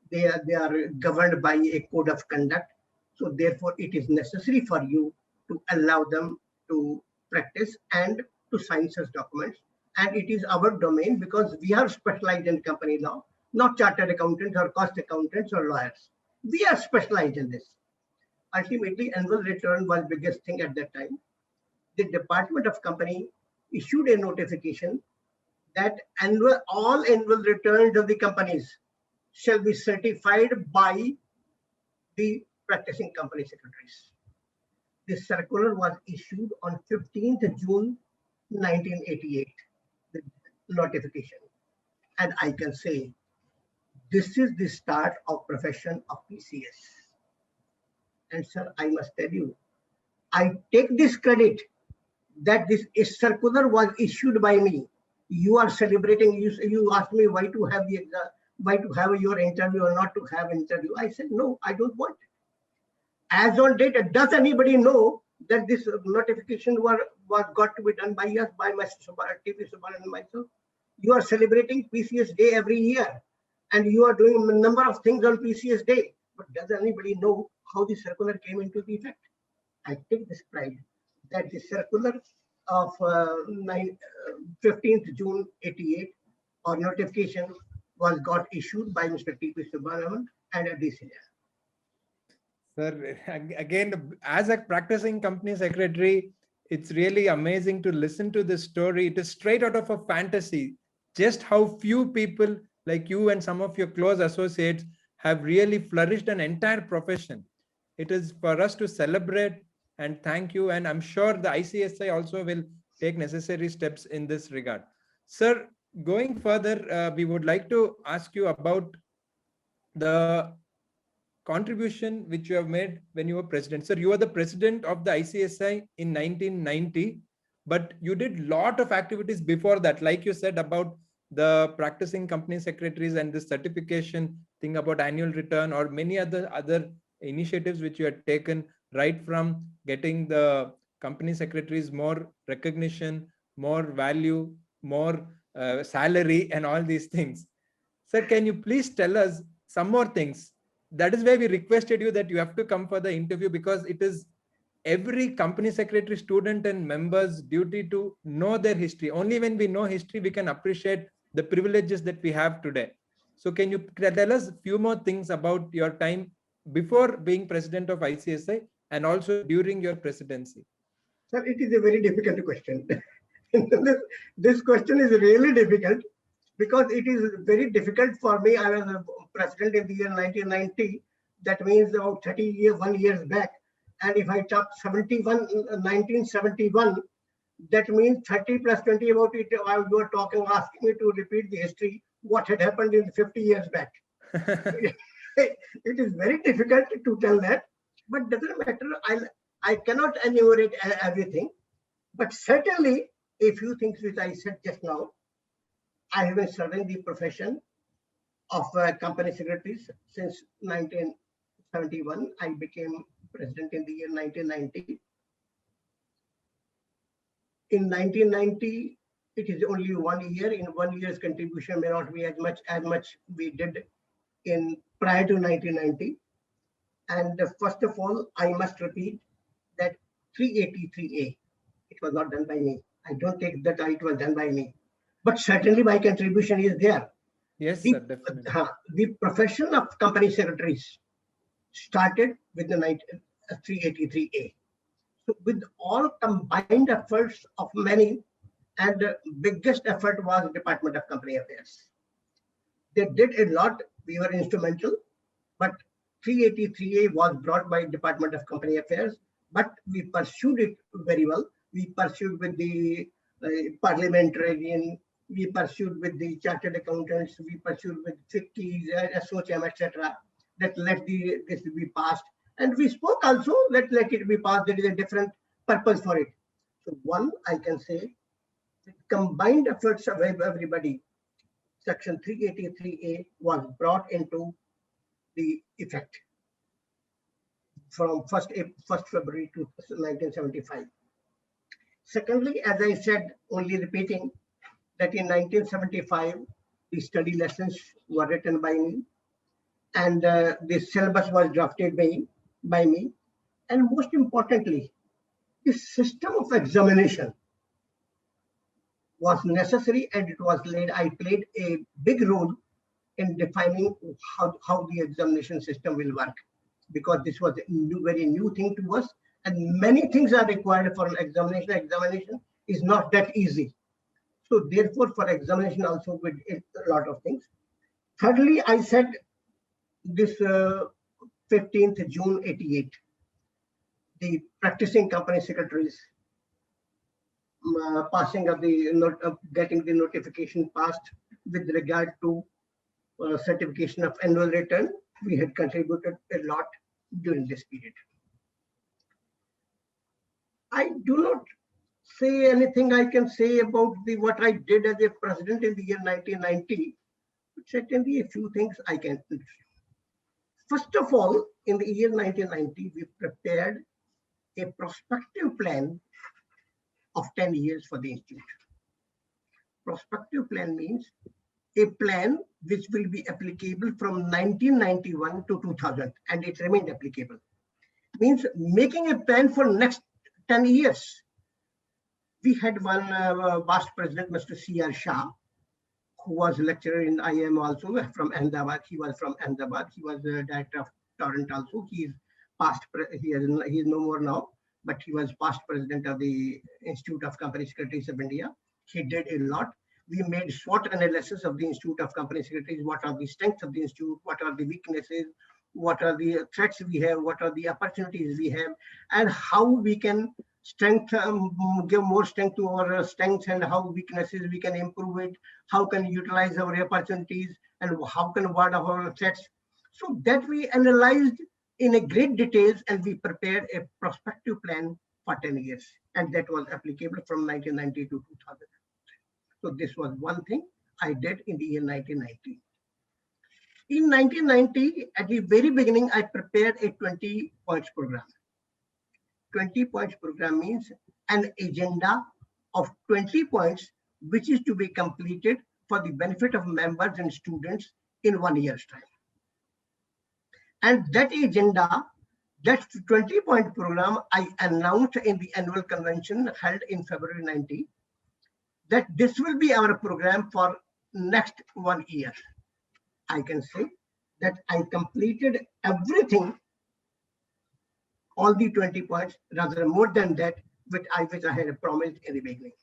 they are governed by a code of conduct. So therefore, it is necessary for you to allow them to practice and to sign such documents. And it is our domain because we are specialized in company law, not chartered accountants or cost accountants or lawyers. We are specialized in this. Ultimately, annual return was the biggest thing at that time. The Department of Company issued a notification that all annual returns of the companies shall be certified by the practicing company secretaries. This circular was issued on 15th June 1988, the notification. And I can say, this is the start of profession of PCS. And sir, I must tell you, I take this credit that this circular was issued by me. You are celebrating. You asked me why to have your interview or not to have interview. I said no, I don't want it. As on date, does anybody know that this notification was got to be done by us, by my T.P. Subbaraman and myself? You are celebrating PCS Day every year, and you are doing a number of things on PCS Day. But does anybody know how the circular came into the effect? I take this pride that the circular of 15th June 88 or notification got issued by Mr. T.P. Subbaraman and a DCI. Sir, again, as a practicing company secretary, it's really amazing to listen to this story. It is straight out of a fantasy, just how few people like you and some of your close associates have really flourished an entire profession. It is for us to celebrate and thank you. And I'm sure the ICSI also will take necessary steps in this regard. Sir, going further, we would like to ask you about the contribution which you have made when you were president. Sir, you were the president of the ICSI in 1990, but you did lot of activities before that, like you said about the practicing company secretaries and this certification thing about annual return, or many other initiatives which you had taken, right from getting the company secretaries more recognition, more value, more salary, and all these things. Sir, can you please tell us some more things? That is why we requested you that you have to come for the interview, because it is every company secretary, student and members' duty to know their history. Only when we know history, we can appreciate the privileges that we have today. So can you tell us a few more things about your time before being president of ICSI and also during your presidency? Sir, it is a very difficult question. This question is really difficult because it is very difficult for me. I was a president in the year 1990. That means about 1 years back. And if I talk 1971, that means 30 plus 20 about it. You were talking, asking me to repeat the history, what had happened in 50 years back. It is very difficult to tell that, but doesn't matter. I cannot enumerate everything, but certainly a few things which I said just now. I have been serving the profession of company secretaries since 1971. I became president in the year 1990. In 1990, it is only 1 year. In 1 year's contribution may not be as much we did in prior to 1990. And first of all, I must repeat that 383A, it was not done by me. I don't take that it was done by me, but certainly my contribution is there. Yes, sir, definitely. The profession of company secretaries started with the 383A. So with all combined efforts of many, and the biggest effort was Department of Company Affairs. They did a lot. We were instrumental, but 383A was brought by Department of Company Affairs, but we pursued it very well. We pursued with the parliamentarian, we pursued with the chartered accountants, we pursued with FICCIs, SOCM, etc. That let this be passed. And we spoke also that let it be passed. There is a different purpose for it. So one, I can say, combined efforts of everybody, Section 383A was brought into the effect from 1st February to 1975. Secondly, as I said, only repeating that in 1975, the study lessons were written by me, and the syllabus was drafted by me. And most importantly, the system of examination was necessary, and it was laid. I played a big role in defining how the examination system will work, because this was a very new thing to us, and many things are required for an examination. Examination is not that easy. So therefore, for examination also we did a lot of things. Thirdly, I said this 15th June 88, the practicing company secretaries passing of getting the notification passed with regard to certification of annual return. We had contributed a lot during this period. I do not say anything I can say about what I did as a president in the year 1990, but certainly a few things I can say. First of all, in the year 1990, we prepared a prospective plan of 10 years for the institute. Prospective plan means a plan which will be applicable from 1991 to 2000, and it remained applicable. Means making a plan for next 10 years. We had one past president, Mr. C.R. Shah, who was a lecturer in IIM also from Ahmedabad. He was from Ahmedabad. He was the director of Torrent also. He is no more now, but he was past president of the Institute of Company Secretaries of India. He did a lot. We made SWOT analysis of the Institute of Company Secretaries. What are the strengths of the institute? What are the weaknesses? What are the threats we have? What are the opportunities we have? And how we can give more strength to our strengths, and how weaknesses we can improve it. How can utilize our opportunities, and how can ward off our threats? So that we analyzed in a great details, and we prepared a prospective plan for 10 years. And that was applicable from 1990 to 2000. So this was one thing I did in the year 1990. In 1990, at the very beginning, I prepared a 20 points program. 20 points program means an agenda of 20 points, which is to be completed for the benefit of members and students in 1 year's time. And that agenda, that 20-point program, I announced in the annual convention held in February 90, that this will be our program for next 1 year. I can say that I completed everything, all the 20 points, rather more than that, which I had promised in the beginning.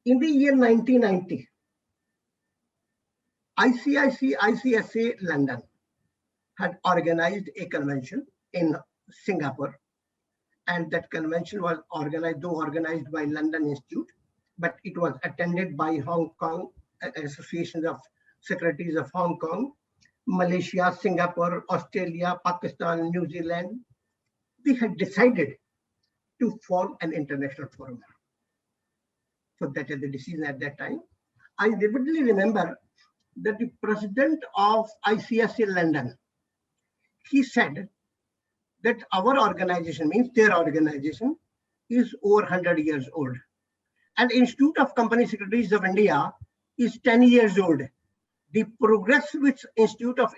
In the year 1990, ICSI London had organized a convention in Singapore, and that convention was organized by London Institute, but it was attended by Hong Kong Association of Secretaries of Hong Kong, Malaysia, Singapore, Australia, Pakistan, New Zealand. We had decided to form an international forum. So that is the decision at that time. I vividly remember that the president of ICSI London, he said that our organization, means their organization, is over 100 years old. And Institute of Company Secretaries of India is 10 years old. The progress which Institute of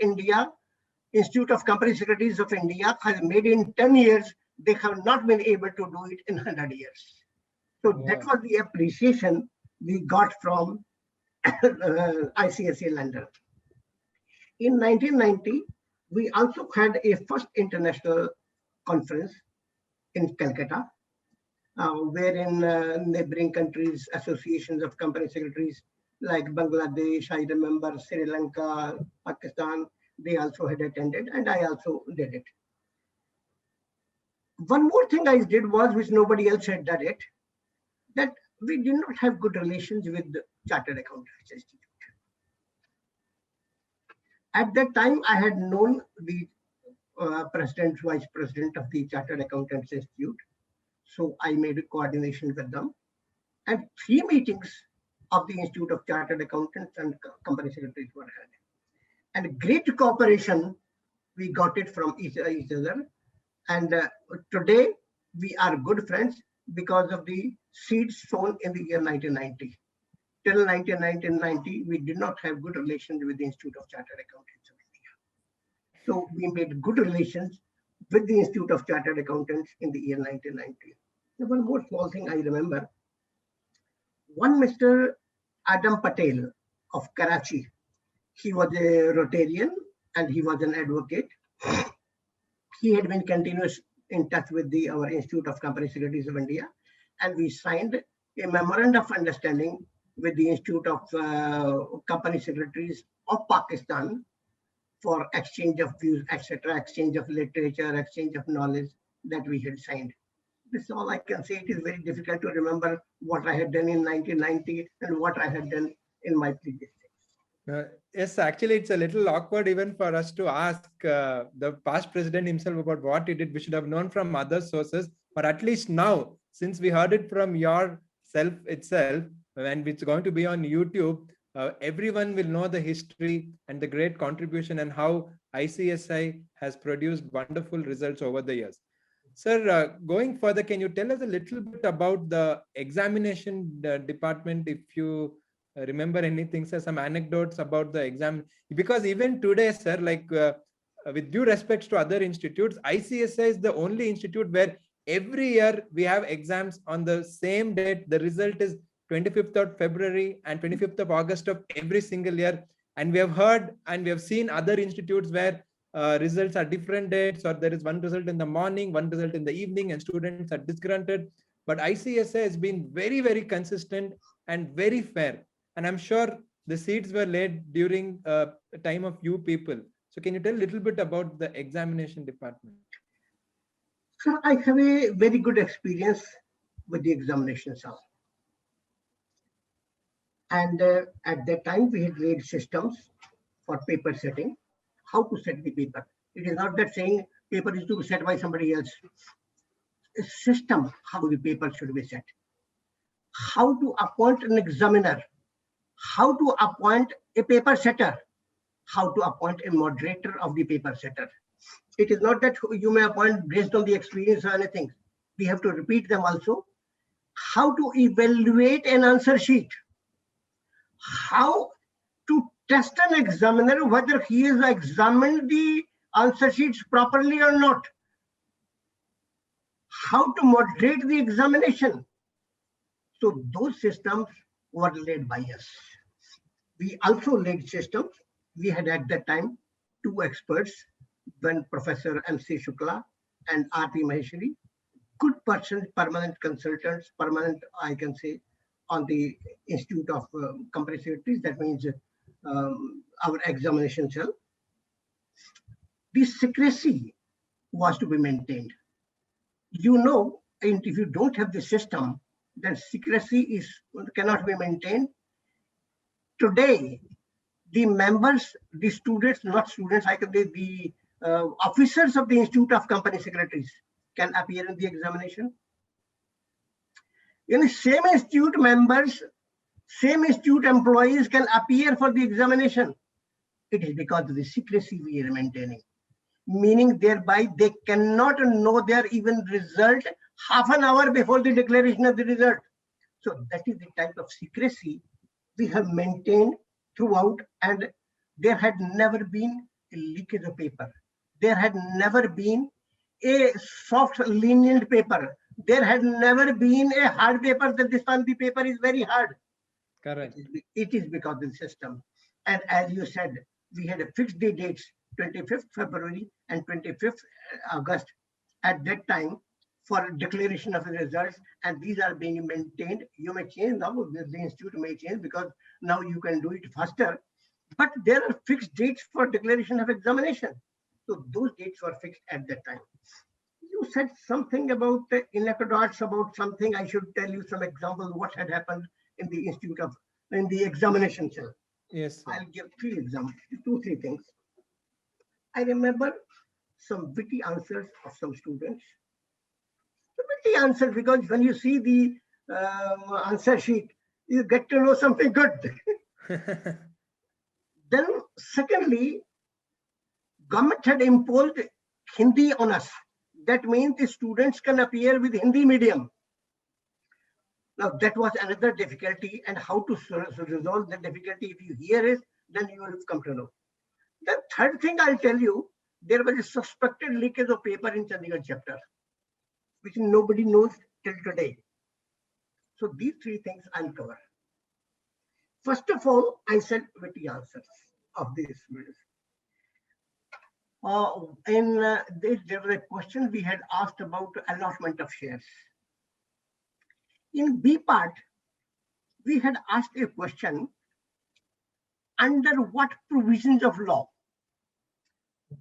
Company Secretaries of India has made in 10 years, they have not been able to do it in 100 years. So that was the appreciation we got from ICSI London. In 1990, we also had a first international conference in Calcutta, wherein neighboring countries, associations of company secretaries like Bangladesh, I remember Sri Lanka, Pakistan, they also had attended, and I also did it. One more thing I did was, which nobody else had done it, that we did not have good relations with the Chartered Accountants Institute. At that time, I had known the president, vice president of the Chartered Accountants Institute. So I made a coordination with them, and 3 meetings of the Institute of Chartered Accountants and Company Secretaries were held. And great cooperation, we got it from each other. And today we are good friends because of the seeds sown in the year 1990. Till 1990, we did not have good relations with the Institute of Chartered Accountants of India. So we made good relations with the Institute of Chartered Accountants in the year 1990. Now, one more small thing I remember. One Mr. Adam Patel of Karachi, he was a Rotarian and he was an advocate. He had been continuous in touch with our Institute of Company Secretaries of India, and we signed a memorandum of understanding with the Institute of Company Secretaries of Pakistan for exchange of views, etc., exchange of literature, exchange of knowledge that we had signed. This is all I can say. It is very difficult to remember what I had done in 1990 and what I had done in my previous days. Yes, actually, it's a little awkward even for us to ask the past president himself about what he did. We should have known from other sources, but at least now, since we heard it from yourself itself, and it's going to be on YouTube, everyone will know the history and the great contribution and how ICSI has produced wonderful results over the years. Sir, going further, can you tell us a little bit about the examination department, if you remember anything, sir, some anecdotes about the exam? Because even today, sir, like with due respects to other institutes, ICSI is the only institute where every year we have exams on the same date. The result is 25th of February and 25th of August of every single year. And we have heard and we have seen other institutes where results are different dates, or there is one result in the morning, one result in the evening, and students are disgruntled. But ICSI has been very, very consistent and very fair. And I'm sure the seeds were laid during a time of you people. So can you tell a little bit about the examination department? Sir, I have a very good experience with the examinations now. And at that time, we had laid systems for paper setting, how to set the paper. It is not that saying paper is to be set by somebody else. A system, how the paper should be set, how to appoint an examiner, how to appoint a paper setter, how to appoint a moderator of the paper setter. It is not that you may appoint based on the experience or anything. We have to repeat them also. How to evaluate an answer sheet, how to test an examiner whether he has examined the answer sheets properly or not, how to moderate the examination. So those systems were laid by us. We also laid systems. We had at that time two experts, when Professor M.C. Shukla and R.P. Maheshwari, good persons, permanent consultants, permanent, I can say, on the Institute of Company Secretaries, that means our examination cell. The secrecy was to be maintained. You know, and if you don't have the system, then secrecy cannot be maintained. Today, the members, the students, not students, I can say the officers of the Institute of Company Secretaries can appear in the examination. In the same institute members, same institute employees can appear for the examination. It is because of the secrecy we are maintaining, meaning thereby they cannot know their even result half an hour before the declaration of the result. So that is the type of secrecy we have maintained throughout, and there had never been a leakage of paper. There had never been a soft, lenient paper. There had never been a hard paper that this time the paper is very hard. Correct. It is because of the system. And as you said, we had a fixed dates, 25th February and 25th August at that time for declaration of the results, and these are being maintained. You may change now, the institute may change because now you can do it faster, but there are fixed dates for declaration of examination. So those dates were fixed at that time. You said something about anecdotes about something. I should tell you some examples what had happened in the in the examination cell. Yes, sir. I'll give three examples, two, three things. I remember some witty answers of some students. Witty answers, because when you see the answer sheet, you get to know something good. Then, secondly, government had imposed Hindi on us. That means the students can appear with Hindi medium. Now, that was another difficulty, and how to resolve that difficulty. If you hear it, then you will come to know. The third thing I'll tell you, there was a suspected leakage of paper in Chandigarh chapter, which nobody knows till today. So these three things I'll cover. First of all, I said witty answers of these videos. There was a question we had asked about allotment of shares. In B part, we had asked a question, under what provisions of law,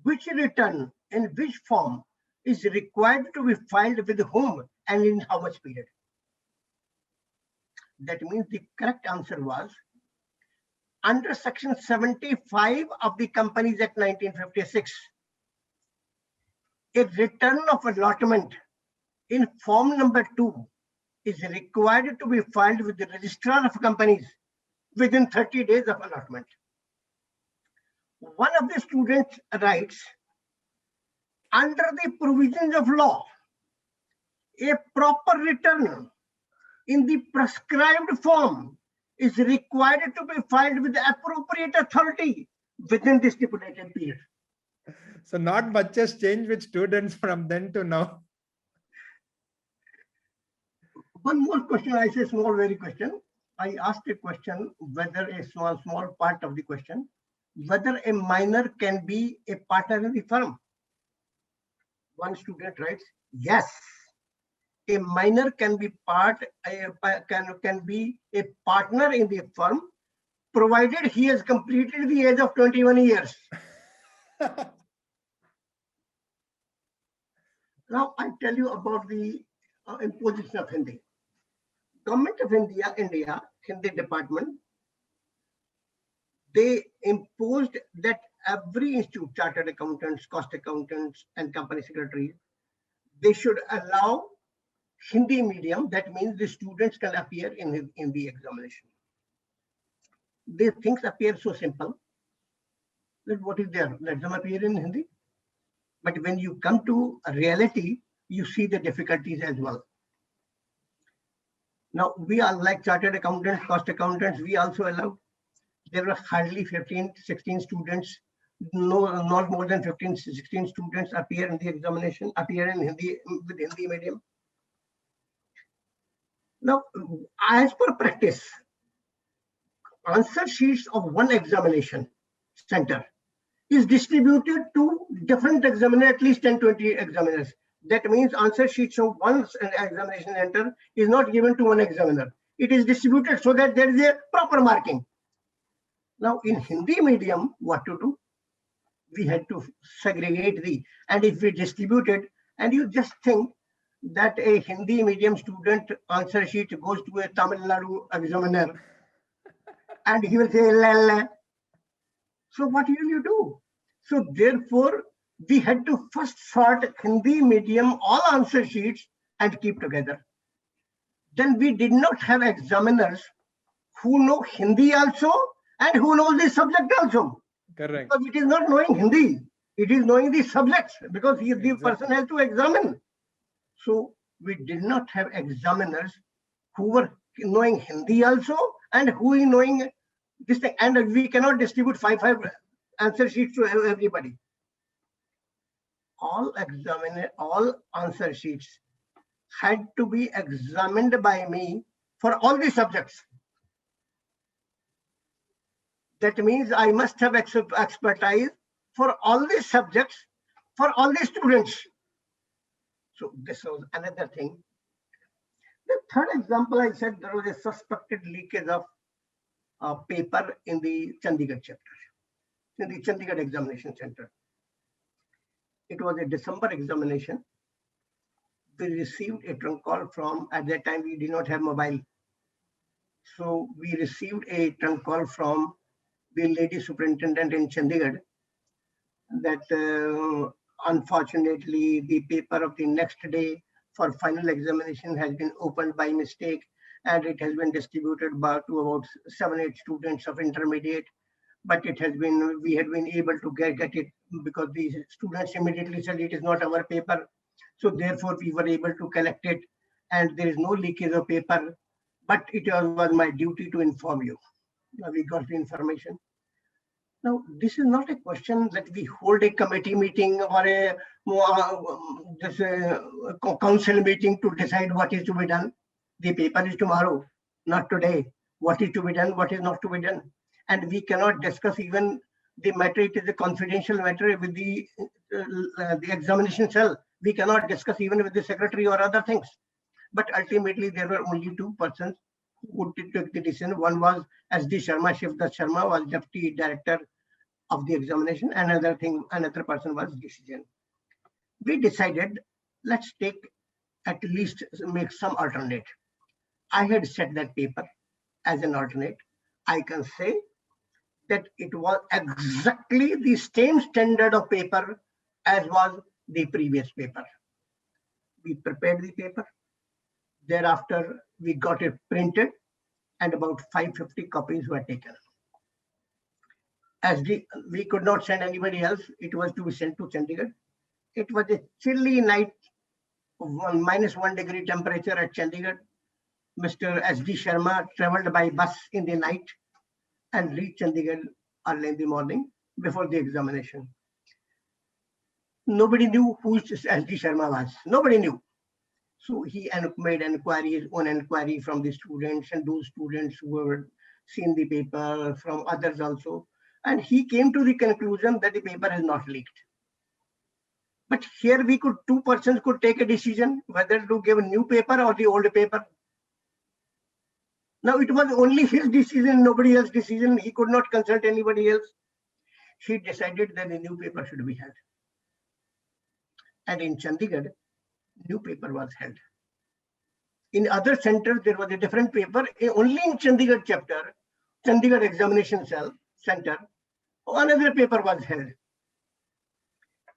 which return in which form is required to be filed with whom and in how much period? That means the correct answer was, under section 75 of the Companies Act 1956, a return of allotment in form number 2 is required to be filed with the registrar of companies within 30 days of allotment. One of the students writes, under the provisions of law, a proper return in the prescribed form is required to be filed with the appropriate authority within the stipulated period. So not much has changed with students from then to now. One more question, I say small, very question. I asked a question, whether a small part of the question, whether a minor can be a partner in the firm. One student writes, yes, a minor can be can be a partner in the firm provided he has completed the age of 21 years. Now I tell you about the imposition of Hindi. Government of India, Hindi department, they imposed that every institute, chartered accountants, cost accountants, and company secretaries, they should allow Hindi medium. That means the students can appear in the examination. These things appear so simple that what is there? Let them appear in Hindi. But when you come to a reality, you see the difficulties as well. Now, we are like chartered accountants, cost accountants, we also allowed. There were hardly 15, 16 students, not more than 15, 16 students appear in the examination, appear in Hindi, with Hindi medium. Now, as per practice, answer sheets of one examination center is distributed to different examiners, at least 10, 20 examiners. That means answer sheets of one examination center is not given to one examiner. It is distributed so that there is a proper marking. Now, in Hindi medium, what to do? We had to segregate and if we distribute it, and you just think that a Hindi medium student answer sheet goes to a Tamil Nadu examiner and he will say, la, la. So what will you do? So therefore, we had to first sort Hindi medium, all answer sheets and keep together. Then we did not have examiners who know Hindi also and who knows the subject also. Correct. Because it is not knowing Hindi, it is knowing the subjects because the person has to examine. So we did not have examiners who were knowing Hindi also and who is knowing this thing. And we cannot distribute five answer sheets to everybody. All answer sheets had to be examined by me for all the subjects. That means I must have expertise for all the subjects, for all the students. So this was another thing. The third example, I said there was a suspected leakage of paper in the Chandigarh chapter, in the Chandigarh examination center. It was a December examination. We received a trunk call from, at that time we did not have mobile. So we received a trunk call from the lady superintendent in Chandigarh that unfortunately the paper of the next day for final examination has been opened by mistake and it has been distributed to about 7-8 students of intermediate. But it has been, we had been able to get it because the students immediately said it is not our paper. So therefore we were able to collect it and there is no leakage of paper, but it was my duty to inform you. We got the information. Now, this is not a question that we hold a committee meeting or a council meeting to decide what is to be done. The paper is tomorrow, not today. What is to be done, what is not to be done. And we cannot discuss even the matter. It is a confidential matter with the examination cell. We cannot discuss even with the secretary or other things. But ultimately, there were only two persons who took the decision. One was SD Sharma, Shivdat Sharma was deputy director of the examination. Another person was Jain. We decided, let's at least make some alternate. I had set that paper as an alternate. I can say that it was exactly the same standard of paper as was the previous paper. We prepared the paper. Thereafter, we got it printed and about 550 copies were taken. As we could not send anybody else, it was to be sent to Chandigarh. It was a chilly night, -1 degree temperature at Chandigarh. Mr. SD Sharma traveled by bus in the night and reached Chandigarh early in the morning before the examination. Nobody knew who SD Sharma was. Nobody knew. So he made his own inquiry from the students and those students who had seen the paper, from others also. And he came to the conclusion that the paper has not leaked. But here two persons could take a decision whether to give a new paper or the old paper. Now it was only his decision, nobody else's decision. He could not consult anybody else. He decided that a new paper should be held. And in Chandigarh, new paper was held. In other centers, there was a different paper. Only in Chandigarh chapter, Chandigarh Examination Center, another paper was held.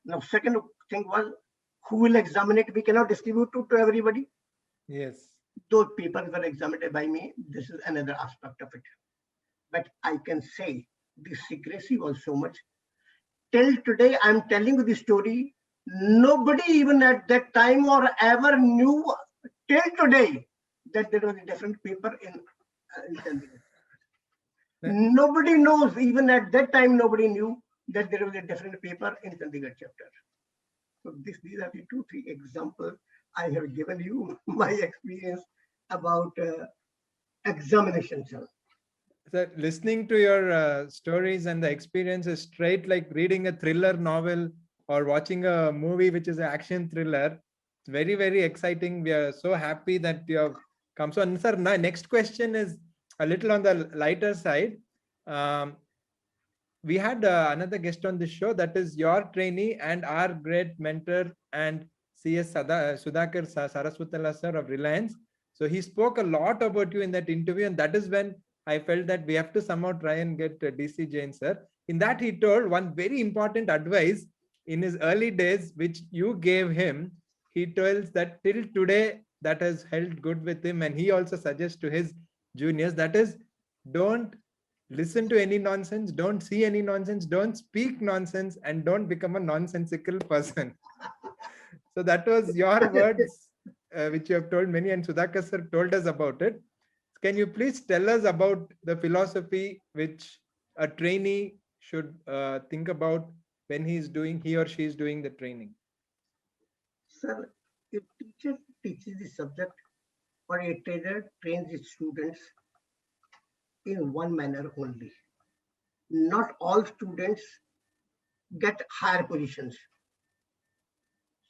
Now, second thing was, who will examine it? We cannot distribute it to everybody. Yes. Those papers were examined by me. This is another aspect of it. But I can say the secrecy was so much. Till today, I'm telling you the story. Nobody even at that time or ever knew till today that there was a different paper in Chandigarh. Nobody knows, even at that time, nobody knew that there was a different paper in Chandigarh chapter. So these are the 2-3 examples I have given you my experience about examination cell. So listening to your stories and the experience is straight like reading a thriller novel or watching a movie which is an action thriller. It's very, very exciting. We are so happy that you have come. So, sir, next question is a little on the lighter side. We had another guest on the show, that is your trainee and our great mentor and CS Sudhakar Saraswatala sir of Reliance. So he spoke a lot about you in that interview, and that is when I felt that we have to somehow try and get DC Jain sir. In that he told one very important advice in his early days, which you gave him. He tells that till today that has held good with him, and he also suggests to his juniors, that is, don't listen to any nonsense, don't see any nonsense, don't speak nonsense, and don't become a nonsensical person. So that was your words, which you have told many, and Sudhakar sir told us about it. Can you please tell us about the philosophy which a trainee should think about when he or she is doing the training? Sir, a teacher teaches the subject or a trainer trains his students in one manner only. Not all students get higher positions.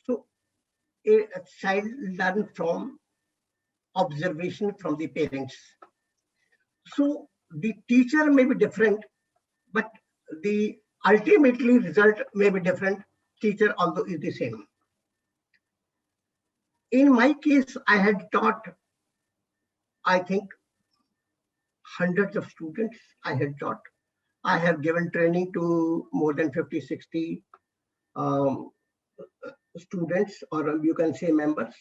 So a child learns from observation from the parents. So the teacher may be different, but the ultimately result may be different. Teacher although is the same. In my case, I had taught, I think, hundreds of students I had taught. I have given training to more than 50, 60 students, or you can say members,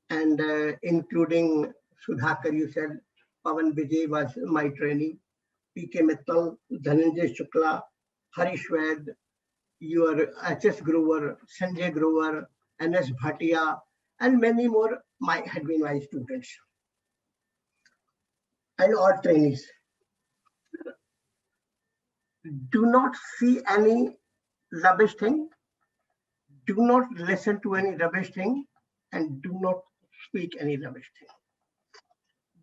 and including Sudhakar, you said, Pavan Vijay was my trainee, PK Mittal, Dhananjay Shukla, Harish Ved, your HS Grover, Sanjay Grover, NS Bhatia, and many more had been my students and all trainees. Do not see any rubbish thing, do not listen to any rubbish thing, and do not speak any rubbish thing.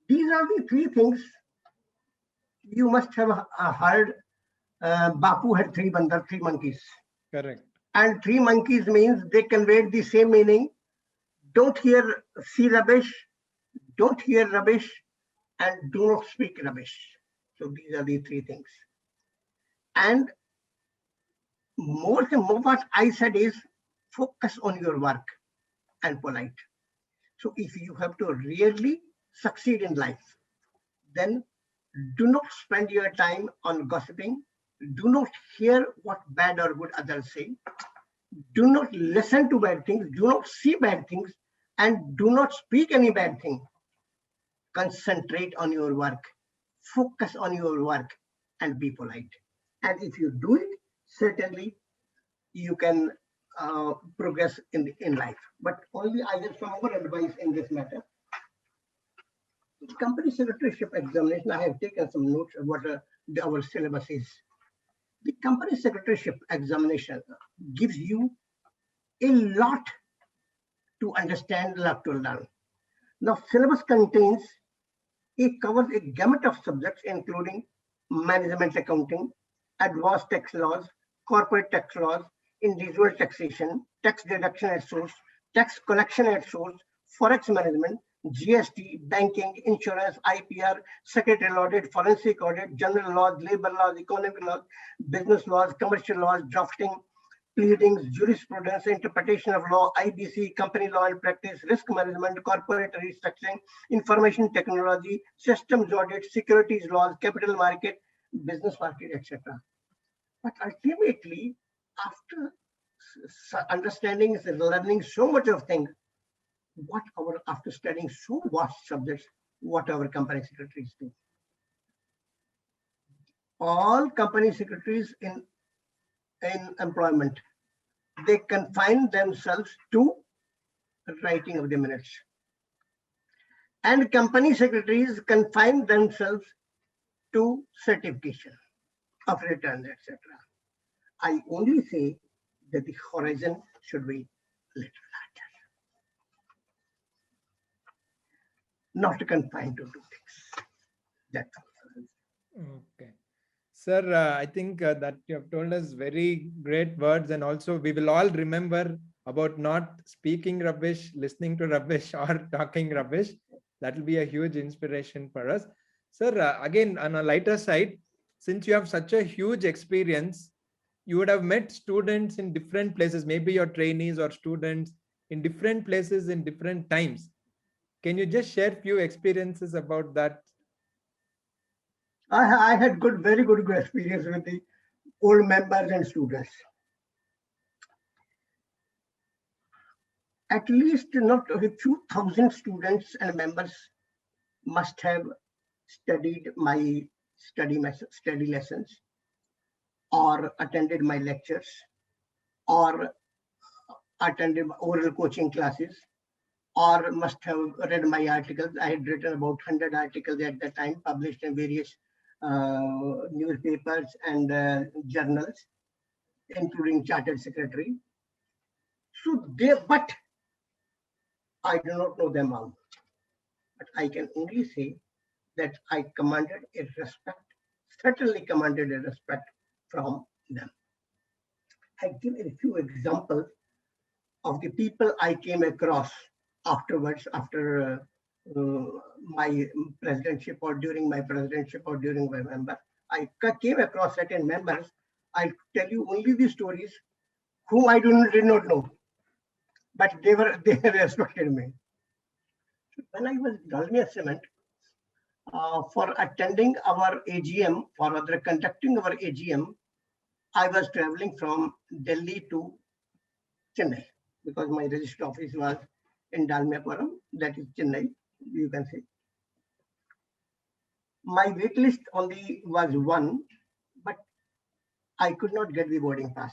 These are the 3 things you must have heard. Bapu had 3 monkeys. Correct. And 3 monkeys means they conveyed the same meaning. Don't see rubbish, don't hear rubbish, and do not speak rubbish. So these are the 3 things. And more what I said is focus on your work and polite. So if you have to really succeed in life, then do not spend your time on gossiping. Do not hear what bad or good others say. Do not listen to bad things. Do not see bad things. And do not speak any bad thing. Concentrate on your work. Focus on your work and be polite. And if you do it, certainly you can progress in life. But only I have some more advice in this matter. The company secretaryship examination, I have taken some notes of what our syllabus is. The company secretaryship examination gives you a lot to understand, a lot to learn. Now, syllabus covers a gamut of subjects, including management accounting, advanced tax laws, corporate tax laws, individual taxation, tax deduction at source, tax collection at source, forex management, GST, banking, insurance, IPR, secretarial audit, forensic audit, general laws, labor laws, economic laws, business laws, commercial laws, drafting, pleadings, jurisprudence, interpretation of law, IBC, company law and practice, risk management, corporate restructuring, information technology, systems audit, securities laws, capital market, business market, etc. But ultimately, after understanding and learning so much of things, after studying so vast subjects, what our company secretaries do? All company secretaries in employment, they confine themselves to writing of the minutes. And company secretaries confine themselves to certification of returns, etc. I only say that the horizon should be little larger, not confined to two things. That's all. Okay. Sir, I think that you have told us very great words, and also we will all remember about not speaking rubbish, listening to rubbish, or talking rubbish. That will be a huge inspiration for us. Sir, again, on a lighter side, since you have such a huge experience, you would have met students in different places, maybe your trainees or students in different places in different times. Can you just share few experiences about that? I had very good experience with the old members and students. At least not a few thousand students and members must have studied my study lessons, or attended my lectures, or attended oral coaching classes, or must have read my articles. I had written about 100 articles at that time, published in various newspapers and journals, including Chartered Secretary. So but I do not know them all. But I can only say that I commanded a respect, certainly commanded a respect from them. I give a few examples of the people I came across afterwards, after my presidentship, or during my presidentship, or during my member. I came across certain members. I'll tell you only the stories whom I did not know, but they respected me. When I was Dalmia Cement, for attending our AGM, for other conducting our AGM, I was traveling from Delhi to Chennai, because my registered office was in Dalmiapuram, that is Chennai, you can say. My wait list only was one, but I could not get the boarding pass.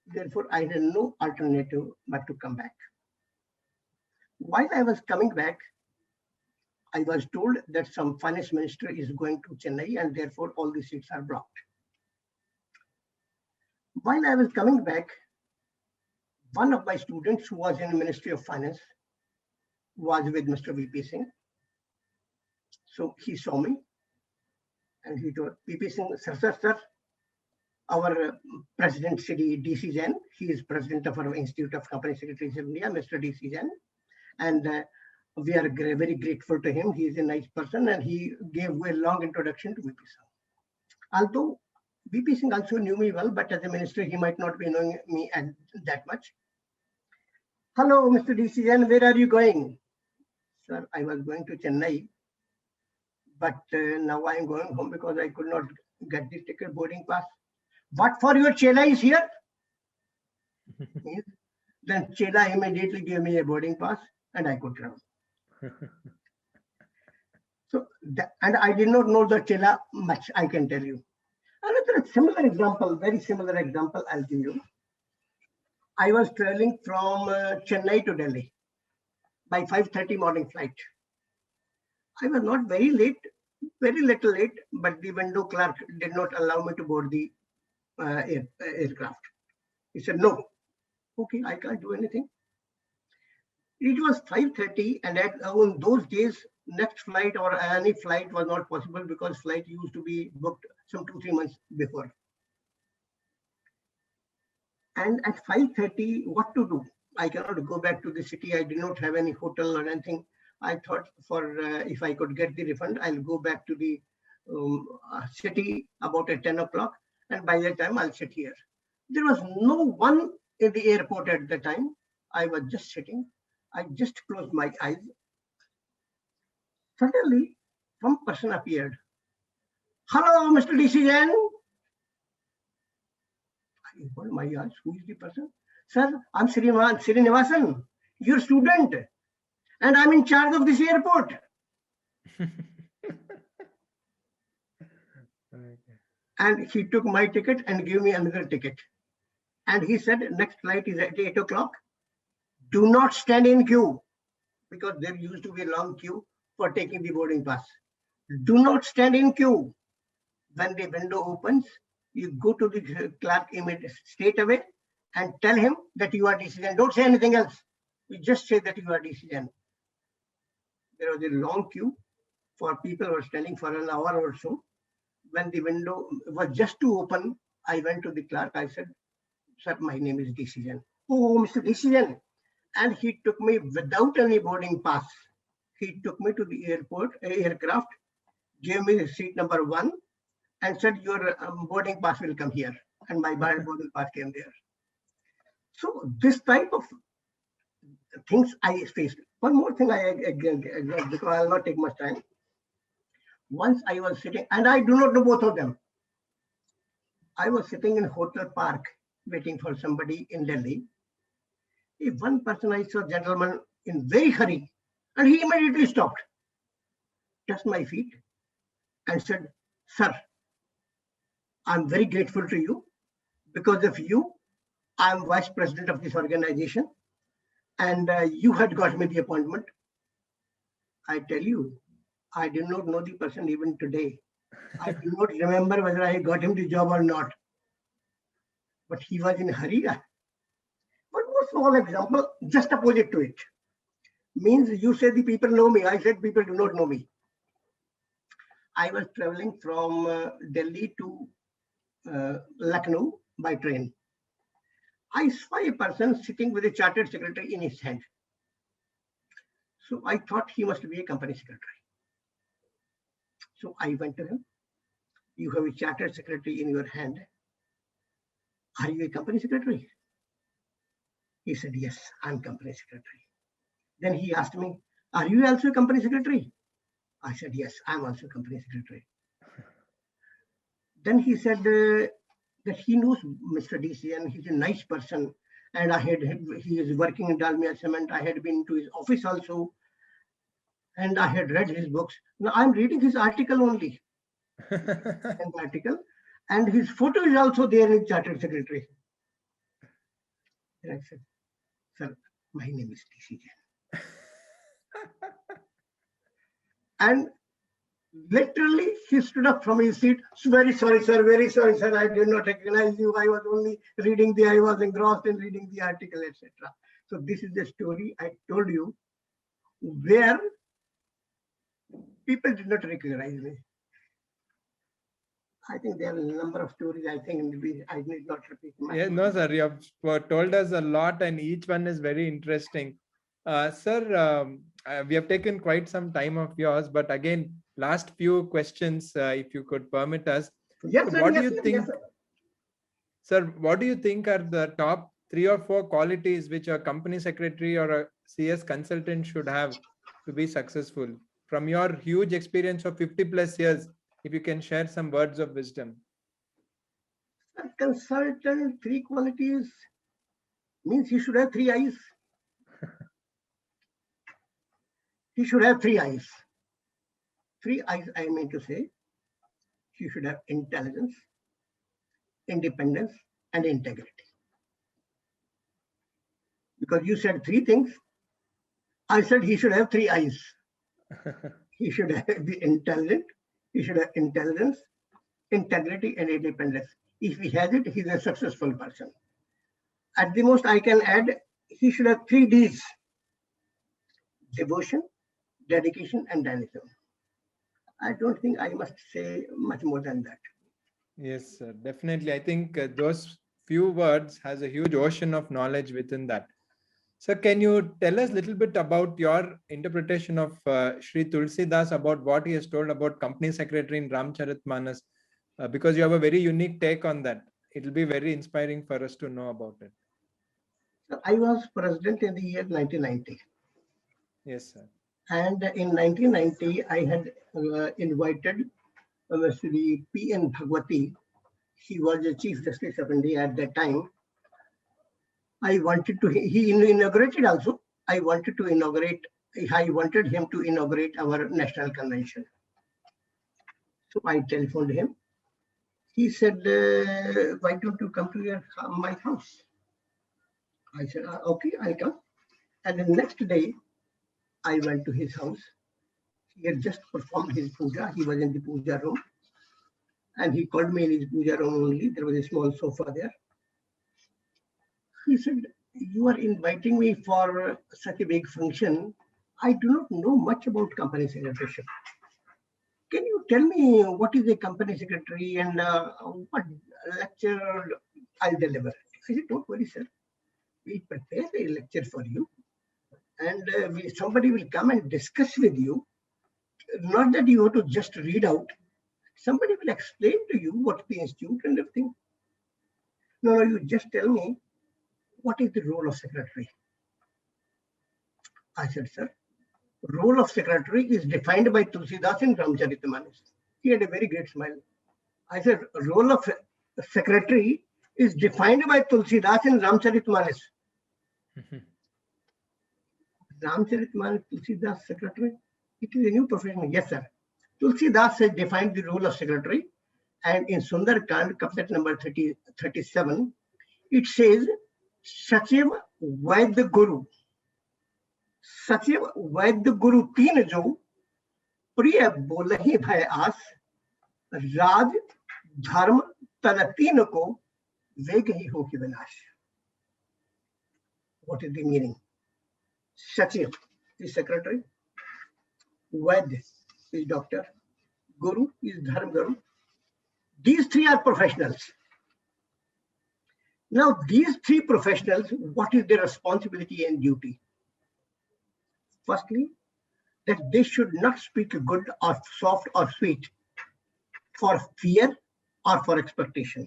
Therefore, I had no alternative but to come back. While I was coming back, I was told that some finance minister is going to Chennai, and therefore all the seats are blocked. While I was coming back, one of my students who was in the Ministry of Finance was with Mr. VP Singh. So he saw me and he told VP Singh, sir, our president, DC Jain, he is president of our Institute of Company Secretaries of India, Mr. DC Jain. And we are very grateful to him. He is a nice person, and he gave a long introduction to VP Singh. Although VP Singh also knew me well, but as a minister, he might not be knowing me that much. Hello, Mr. DC Jain, where are you going? Sir, I was going to Chennai, but now I am going home because I could not get the ticket boarding pass. What for, your Chela is here? Then Chela immediately gave me a boarding pass and I could travel. So, and I did not know the Chela much, I can tell you. Another similar example, very similar example I'll give you. I was traveling from Chennai to Delhi by 5:30 morning flight. I was not very late, very little late, but the window clerk did not allow me to board the aircraft. He said, no. Okay, I can't do anything. It was 5:30, and on those days, next flight or any flight was not possible because flight used to be booked some 2-3 months before. And at 5:30, what to do? I cannot go back to the city. I did not have any hotel or anything. I thought for if I could get the refund, I'll go back to the city about at 10 o'clock. And by that time, I'll sit here. There was no one in the airport at the time. I was just sitting. I just closed my eyes. Suddenly, one person appeared. Hello, Mr. DC Jain. I opened my eyes. Who is the person? Sir, I'm Srinivasan, your student, and I'm in charge of this airport. And he took my ticket and gave me another ticket. And he said, next flight is at 8 o'clock. Do not stand in queue, because there used to be a long queue for taking the boarding pass. Do not stand in queue. When the window opens, you go to the clerk immediately, straight away, and tell him that you are decision. Don't say anything else. You just say that you are decision. There was a long queue for people who were standing for an hour or so. When the window was just to open, I went to the clerk. I said, sir, my name is Decision. Oh, Mr. Decision. And he took me without any boarding pass. He took me to the aircraft, gave me seat number 1, and said, your boarding pass will come here. And my boarding pass came there. So this type of things I faced. One more thing again, because I'll not take much time. Once I was sitting, and I do not know both of them. I was sitting in Hotel Park waiting for somebody in Delhi. If one person I saw, gentleman in very hurry, and he immediately stopped, touched my feet, and said, sir, I'm very grateful to you. Because of you, I'm vice president of this organization, and you had got me the appointment. I tell you, I do not know the person even today. I do not remember whether I got him the job or not. But he was in a hurry. But one small example, just opposite to it. Means you say the people know me. I said people do not know me. I was traveling from Delhi to Lucknow by train. I saw a person sitting with a chartered secretary in his hand. So I thought he must be a company secretary. So I went to him. You have a chartered secretary in your hand. Are you a company secretary? He said, yes, I'm company secretary. Then he asked me, are you also a company secretary? I said, yes, I'm also company secretary. Then he said that he knows Mr. DC and he's a nice person. And he is working in Dalmia Cement. I had been to his office also. And I had read his books. Now I'm reading his article only. An article. And his photo is also there in Chartered Secretary. And I said, sir, my name is DC Jain. And literally, he stood up from his seat. Very sorry, sir. Very sorry, sir. I did not recognize you. I was only I was engrossed in reading the article, etc. So this is the story I told you where people did not recognize me. I think there are a number of stories. I think I need not repeat. Yeah, no, sir. You have told us a lot, and each one is very interesting. Sir, we have taken quite some time of yours, but again, last few questions, if you could permit us. Yes, sir. What Yes, do you sir, think, yes, sir? What do you think are the top 3 or 4 qualities which a company secretary or a CS consultant should have to be successful? From your huge experience of 50 plus years, if you can share some words of wisdom. A consultant, 3 qualities means he should have 3 eyes. He should have 3 eyes. 3 eyes, I mean to say, he should have intelligence, independence, and integrity. Because you said 3 things. I said he should have 3 eyes. He should be intelligent. He should have intelligence, integrity, and independence. If he has it, he's a successful person. At the most, I can add, he should have 3 Ds: devotion, dedication, and dynamism. I don't think I must say much more than that. Yes, sir, definitely. I think those few words has a huge ocean of knowledge within that. So can you tell us a little bit about your interpretation of Sri Tulsidas, about what he has told about company secretary in Ramcharitmanas? Because you have a very unique take on that. It will be very inspiring for us to know about it. I was president in the year 1990. Yes, sir. And in 1990, I had invited Sri P.N. Bhagwati. He was the Chief Justice of India at that time. I wanted to, he inaugurated also. I wanted him to inaugurate our national convention. So I telephoned him. He said, why don't you come to my house? I said, okay, I'll come. And the next day, I went to his house. He had just performed his puja. He was in the puja room. And he called me in his puja room only. There was a small sofa there. He said, you are inviting me for such a big function. I do not know much about company secretaryship. Can you tell me what is a company secretary and what lecture I'll deliver? I said, don't worry, sir. We prepare a lecture for you. And somebody will come and discuss with you. Not that you have to just read out. Somebody will explain to you what's the institute and everything. No, you just tell me what is the role of secretary. I said, sir, role of secretary is defined by Tulsidas in Ramcharitmanas. He had a very great smile. I said, role of secretary is defined by Tulsidas in Ramcharitmanas. Ramcharitmanas, Tulsidas secretary. It is a new profession. Yes, sir. Tulsidas has defined the role of secretary, and in Sundarkand, couplet number 37, it says, Sachiv Vaidya Guru. Sachiv Vaidya Guru teen jo, priya bolahi bhai aas, Raj Dharma tada teen ko vegahi ho ki vinash. What is the meaning? Sachiv is secretary, Vaidya is doctor, Guru is Dharma Guru. These three are professionals. Now, these three professionals, what is their responsibility and duty? Firstly, that they should not speak good or soft or sweet for fear or for expectation.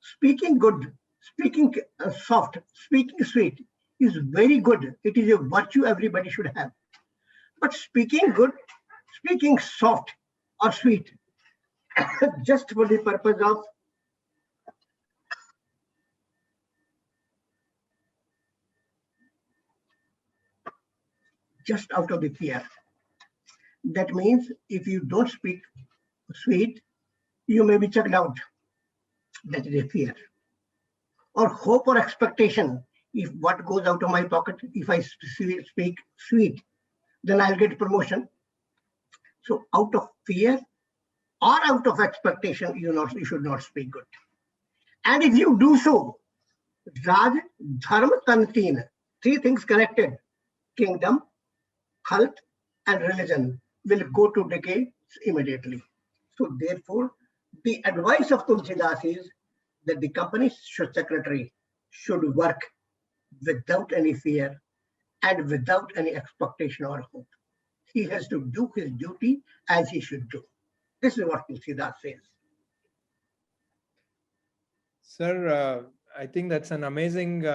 Speaking good, speaking soft, speaking sweet is very good. It is a virtue everybody should have. But speaking good, speaking soft or sweet, just for the purpose of just out of the fear. That means if you don't speak sweet, you may be checked out. That is a fear. Or hope or expectation. If what goes out of my pocket, if I speak sweet, then I'll get promotion. So out of fear or out of expectation, you should not speak good. And if you do so, Raj, Dharma, Tanteen, three things connected: kingdom, health, and religion will go to decay immediately. So therefore, the advice of Tulsidas is that the company secretary should work without any fear and without any expectation or hope. He has to do his duty as he should do. This is what Tulsidas says. Sir, I think that's an amazing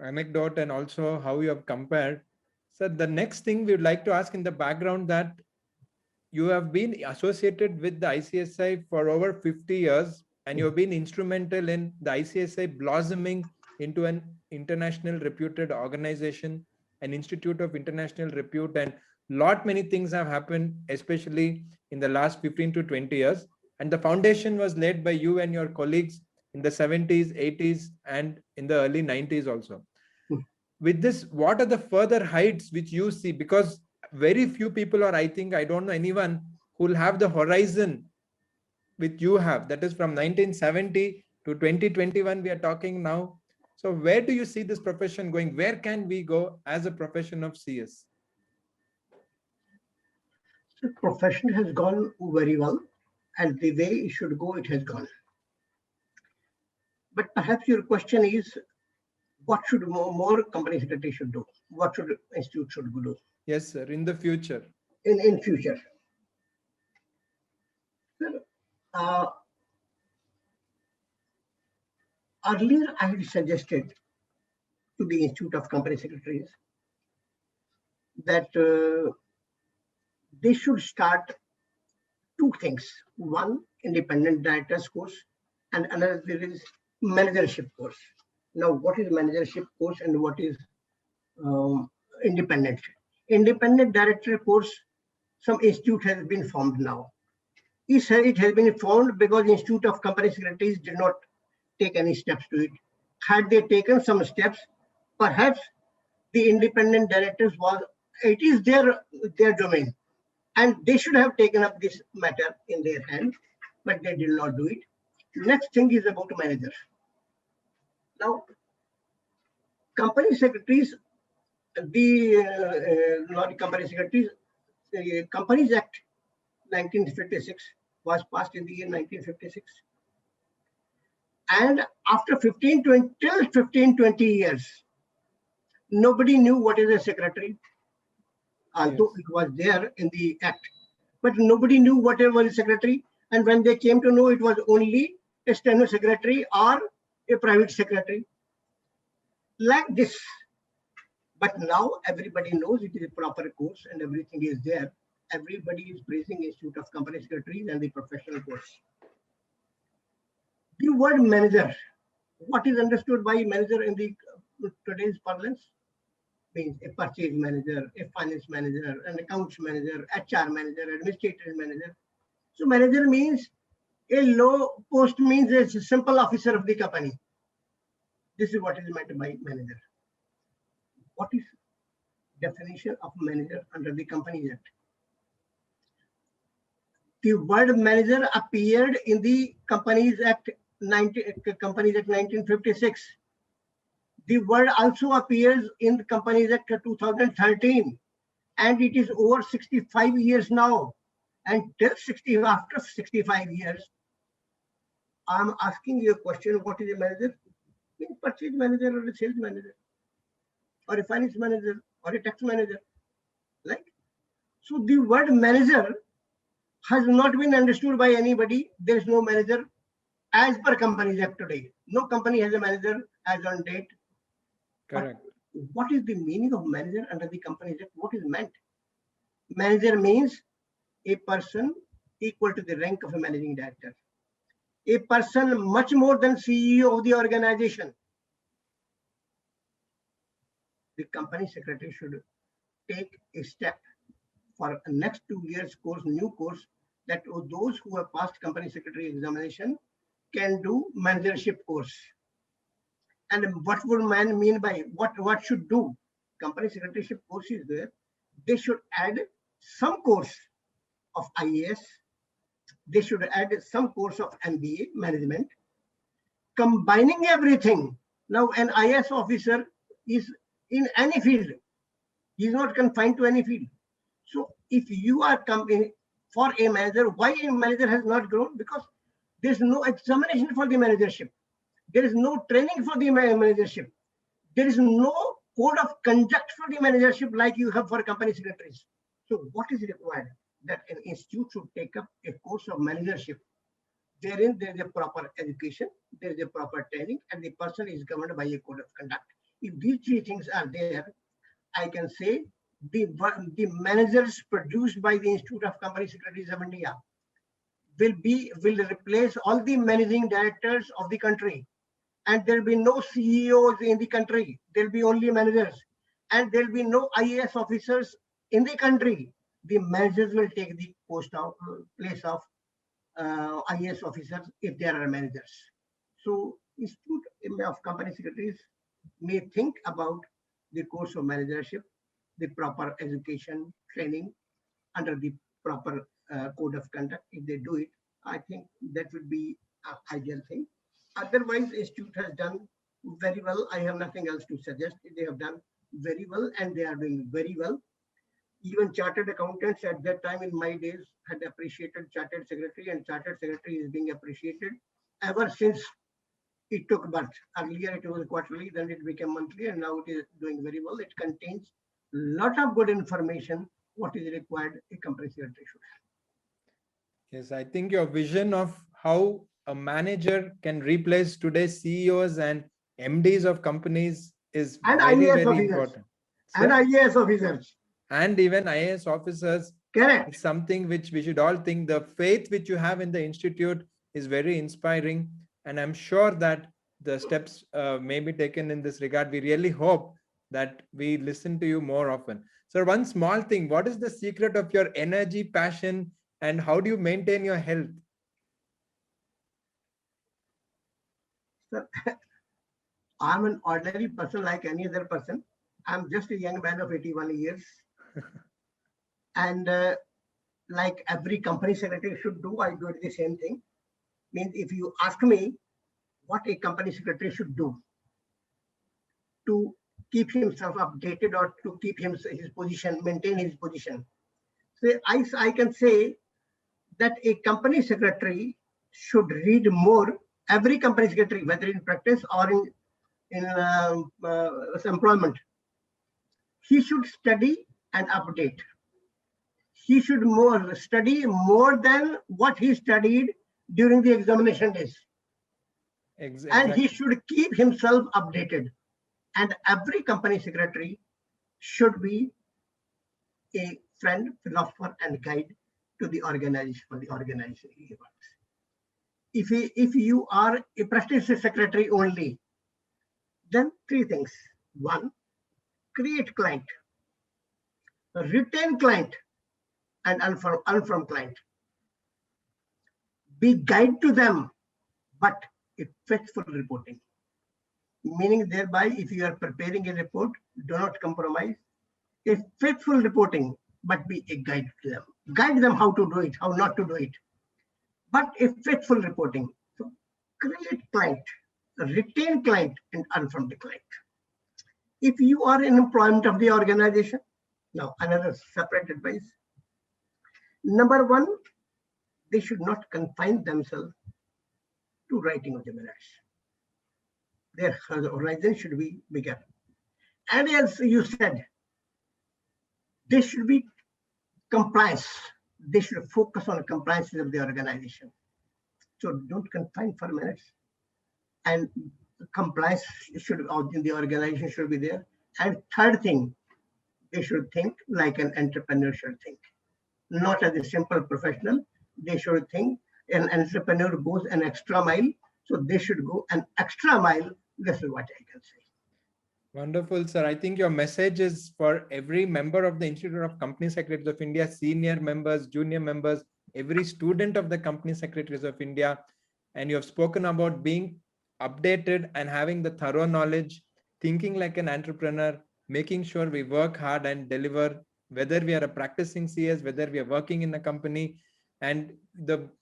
anecdote, and also how you have compared. Sir, the next thing we would like to ask in the background, that you have been associated with the ICSI for over 50 years, and you have been instrumental in the ICSI blossoming into an international reputed organization, an institute of international repute, and many things have happened, especially in the last 15 to 20 years. And the foundation was laid by you and your colleagues in the 70s, 80s, and in the early 90s also. With this, what are the further heights which you see? Because very few people, or I think I don't know anyone who will have the horizon which you have. That is from 1970 to 2021 we are talking now. So where do you see this profession going? Where can we go as a profession of CS? The profession has gone very well, and the way it should go, it has gone. But perhaps your question is, What should more company secretary should do? What should institute should do Yes, sir. In the future. in future? Uh, Earlier, I had suggested to the Institute of Company Secretaries that they should start two things. One, independent directors course, and another is managership course. Now, what is managership course and what is um, independent? Independent director course, some institute has been formed now. It has been formed because Institute of Company Secretaries did not take any steps to it. Had they taken some steps, perhaps the independent directors it is their domain, and they should have taken up this matter in their hand, but they did not do it. Next thing is about managers. Now, company secretaries, not company secretaries, the Companies Act 1956 was passed in the year 1956. And after 15-20 years, nobody knew what is a secretary, although it was there in the act. But nobody knew whatever was a secretary. And when they came to know, it was only a steno secretary or a private secretary. Like this. But now everybody knows it is a proper course and everything is there. Everybody is praising Institute of Company Secretaries and the professional course. The word manager, what is understood by manager in the today's parlance? Means a purchase manager, a finance manager, an accounts manager, HR manager, administrative manager. So manager means a low post, means a simple officer of the company. This is what is meant by manager. What is definition of manager under the Companies Act? The word manager appeared in the Companies Act 1956. The word also appears in the Companies Act 2013, and it is over 65 years now. And after 65 years, I'm asking you a question: what is a manager? A purchase manager or a sales manager, or a finance manager, or a tax manager, like. So the word manager has not been understood by anybody. There is no manager as per Companies Act today. No company has a manager as on date. Correct. But what is the meaning of manager under the Companies Act? What is meant? Manager means a person equal to the rank of a managing director. A person much more than CEO of the organization. The company secretary should take a step for a next 2 years course, new course, that those who have passed company secretary examination can do managership course. And what would man mean by what should do? Company secretaryship course is there. They should add some course of IAS. They should add some course of MBA management. Combining everything. Now an IAS officer is in any field. He is not confined to any field. So if you are coming for a manager, why a manager has not grown? Because there is no examination for the managership. There is no training for the managership. There is no code of conduct for the managership like you have for company secretaries. So what is required? That an institute should take up a course of managership. Therein there is a proper education, there is a proper training, and the person is governed by a code of conduct. If these three things are there, I can say the managers produced by the Institute of Company Secretaries of India will replace all the managing directors of the country, and there will be no CEOs in the country. There will be only managers, and there will be no IAS officers in the country. The managers will take the place of IAS officers if there are managers. So Institute of Company Secretaries may think about the course of managership, the proper education training under the proper code of conduct. If they do it, I think that would be an ideal thing. Otherwise, Institute has done very well. I have nothing else to suggest. They have done very well, and they are doing very well. Even chartered accountants at that time in my days had appreciated chartered secretary, and chartered secretary is being appreciated ever since it took birth. Earlier it was quarterly, then it became monthly, and now it is doing very well. It contains a lot of good information, what is required a company secretary should have. Yes, I think your vision of how a manager can replace today's CEOs and MDs of companies is And very, IAS very officers. important. And Sir? IAS officers. And even IAS officers. Correct. It's something which we should all think. The faith which you have in the institute is very inspiring. And I'm sure that the steps may be taken in this regard. We really hope that we listen to you more often. So one small thing, what is the secret of your energy, passion, and how do you maintain your health? Sir, I'm an ordinary person like any other person. I'm just a young man of 81 years. And like every company secretary should do, I do the same thing. Means if you ask me what a company secretary should do to keep himself updated or to keep his position, maintain his position. So I can say that a company secretary should read more. Every company secretary, whether in practice or in employment, he should study and update. He should study more than what he studied during the examination days. Exactly. And he should keep himself updated. And every company secretary should be a friend, philosopher, and guide to the organization for the organization he works. If you are a practice secretary only, then three things. One, create client, retain client, and unfirm client. Be guide to them, but a faithful reporting. Meaning thereby, if you are preparing a report, do not compromise. A faithful reporting, but be a guide to them. Guide them how to do it, how not to do it. But a faithful reporting. So create client, retain client, and unfirm the client. If you are in employment of the organization, now another separate advice. Number one, they should not confine themselves to writing of the minutes. Their horizon should be bigger. And as you said, they should be compliance. They should focus on compliance of the organization. So don't confine for minutes. And compliance should in the organization should be there. And third thing, they should think like an entrepreneur should think. Not as a simple professional. They should think an entrepreneur goes an extra mile. So they should go an extra mile. This is what I can say. Wonderful, sir. I think your message is for every member of the Institute of Company Secretaries of India, senior members, junior members, every student of the Company Secretaries of India. And you have spoken about being updated and having the thorough knowledge, thinking like an entrepreneur, making sure we work hard and deliver, whether we are a practicing CS, whether we are working in a company. And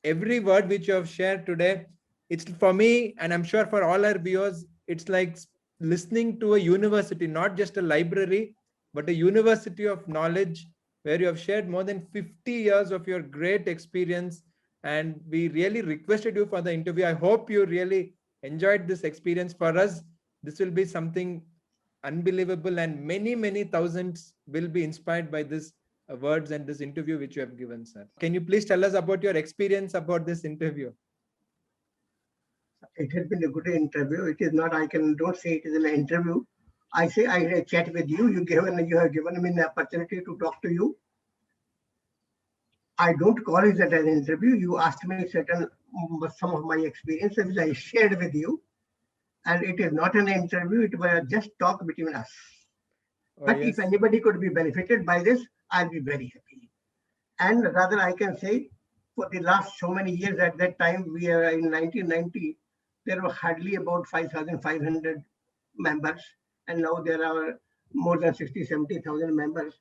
every word which you have shared today, it's for me, and I'm sure for all our viewers, it's like listening to a university, not just a library, but a university of knowledge, where you have shared more than 50 years of your great experience. And we really requested you for the interview. I hope you really enjoyed this experience. For us, this will be something unbelievable, and many, many thousands will be inspired by this words and this interview which you have given, sir. Can you please tell us about your experience about this interview? It has been a good interview. It is not, don't say it is an interview. I say I chat with you. You have given me the opportunity to talk to you. I don't call it as an interview. You asked me some of my experiences I shared with you. And it is not an interview. It was just talk between us. Oh, but yes. If anybody could be benefited by this, I'll be very happy. And rather, I can say for the last so many years at that time, we are in 1990, there were hardly about 5,500 members. And now there are more than 60, 70,000 members.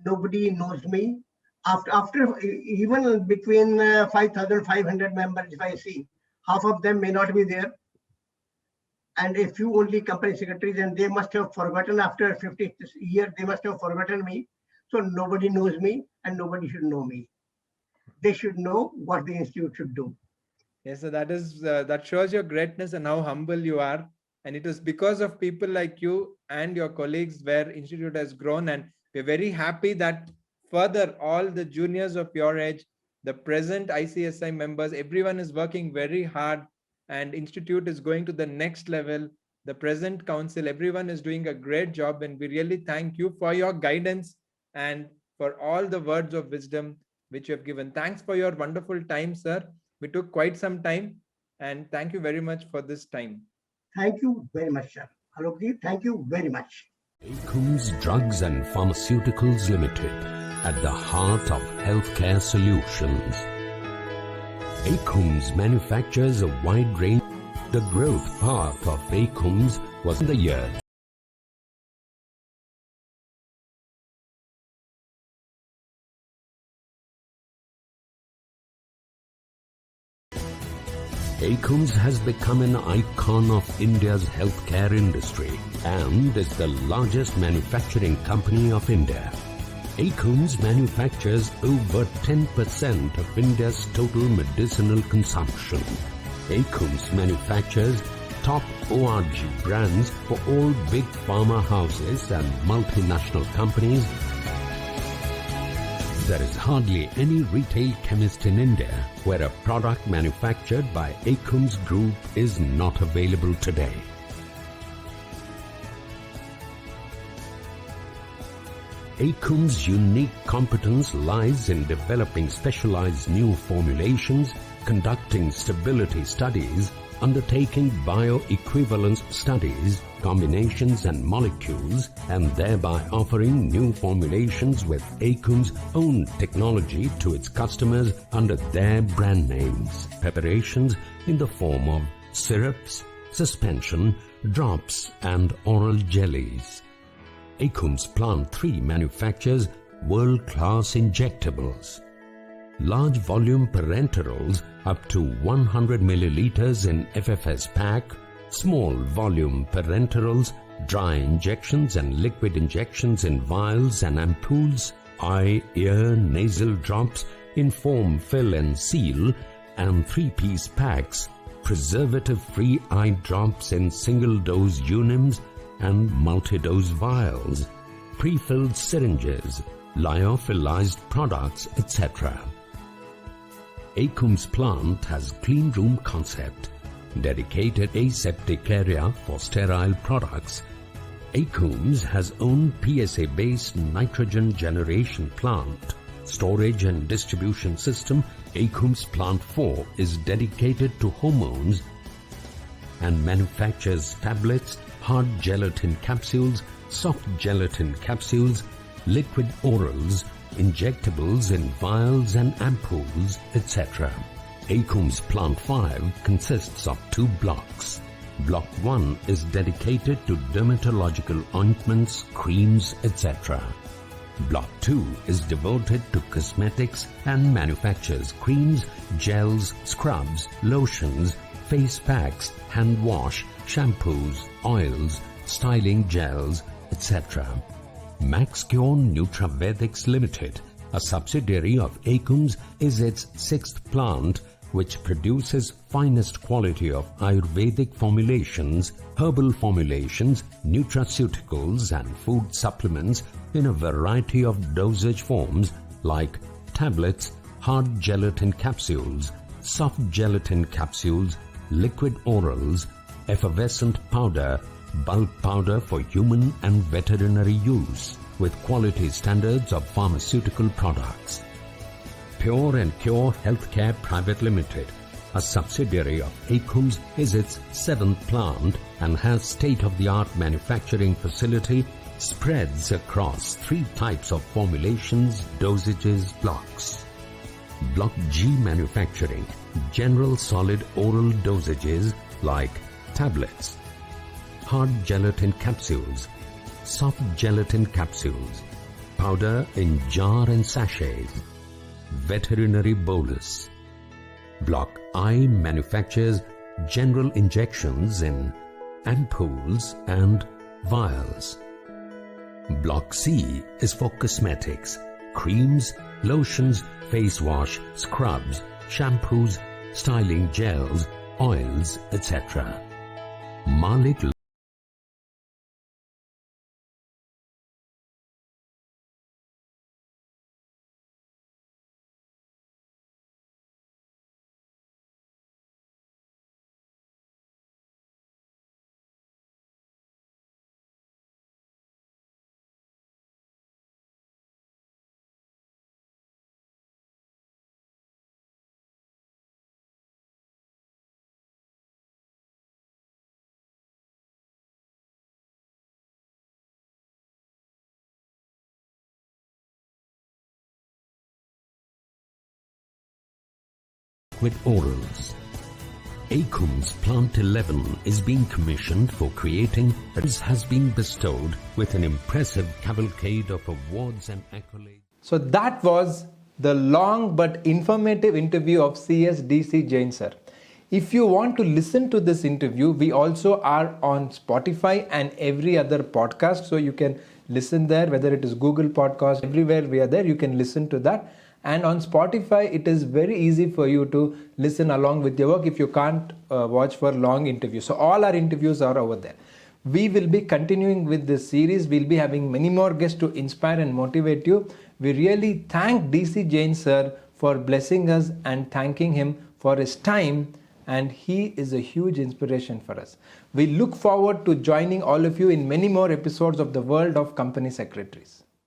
Nobody knows me. After even between 5,500 members, if I see, half of them may not be there. And a few only company secretaries, and they must have forgotten after 50 years, they must have forgotten me. So nobody knows me and nobody should know me. They should know what the institute should do. Yes, so that shows your greatness and how humble you are. And it is because of people like you and your colleagues where Institute has grown. And we're very happy that further all the juniors of your age, the present ICSI members, everyone is working very hard and Institute is going to the next level. The present council, everyone is doing a great job. And we really thank you for your guidance and for all the words of wisdom which you have given. Thanks for your wonderful time, sir. We took quite some time and thank you very much for this time. Thank you very much, sir. Alokji, thank you very much. Ekcel Drugs and Pharmaceuticals Limited, at the heart of healthcare solutions. Ekcel manufactures a wide range. The growth path of Ekcel was in the year Ekcel has become an icon of India's healthcare industry and is the largest manufacturing company of India. Ekcel manufactures over 10% of India's total medicinal consumption. Ekcel manufactures top ORG brands for all big pharma houses and multinational companies. There is hardly any retail chemist in India where a product manufactured by Ekcel Group is not available today. Ekcel's unique competence lies in developing specialized new formulations, conducting stability studies, undertaking bioequivalence studies, combinations and molecules, and thereby offering new formulations with Ekcel's own technology to its customers under their brand names. Preparations in the form of syrups, suspension, drops, and oral jellies. Ekcel Plant 3 manufactures world-class injectables. Large volume parenterals up to 100 milliliters in FFS pack, small volume parenterals, dry injections and liquid injections in vials and ampoules, eye, ear, nasal drops in foam, fill and seal, and 3-piece packs, preservative-free eye drops in single-dose unims and multi-dose vials, pre-filled syringes, lyophilized products, etc. Ekcel Plant has clean room concept, dedicated aseptic area for sterile products. Ekcel has own PSA-based nitrogen generation plant, storage and distribution system. Ekcel Plant 4 is dedicated to hormones and manufactures tablets, hard gelatin capsules, soft gelatin capsules, liquid orals, injectables in vials and ampoules, etc. Ekcel Plant 5 consists of 2 blocks. Block 1 is dedicated to dermatological ointments, creams, etc. Block 2 is devoted to cosmetics and manufactures creams, gels, scrubs, lotions, face packs, hand wash, shampoos, oils, styling gels, etc. MaxCure Nutravedics Limited, a subsidiary of Ekcel, is its 6th plant which produces finest quality of Ayurvedic formulations, herbal formulations, nutraceuticals and food supplements in a variety of dosage forms like tablets, hard gelatin capsules, soft gelatin capsules, liquid orals, effervescent powder, bulk powder for human and veterinary use with quality standards of pharmaceutical products. Pure and Cure Healthcare Private Limited, a subsidiary of Ekcel, is its 7th plant and has state-of-the-art manufacturing facility, spreads across 3 types of formulations, dosages, blocks. Block G manufacturing, general solid oral dosages like tablets, hard gelatin capsules, soft gelatin capsules, powder in jar and sachets, veterinary bolus. Block I manufactures general injections in ampoules and vials. Block C is for cosmetics, creams, lotions, face wash, scrubs, shampoos, styling gels, oils, etc. Malik with orals. ACUM's Plant 11 is being commissioned for creating and has been bestowed with an impressive cavalcade of awards and accolades. So that was the long but informative interview of CSDC Jain sir. If you want to listen to this interview, we also are on Spotify and every other podcast. So you can listen there, whether it is Google Podcast, everywhere we are there, you can listen to that. And on Spotify, it is very easy for you to listen along with your work if you can't watch for long interviews. So all our interviews are over there. We will be continuing with this series. We'll be having many more guests to inspire and motivate you. We really thank DC Jain sir for blessing us and thanking him for his time. And he is a huge inspiration for us. We look forward to joining all of you in many more episodes of the World of Company Secretaries.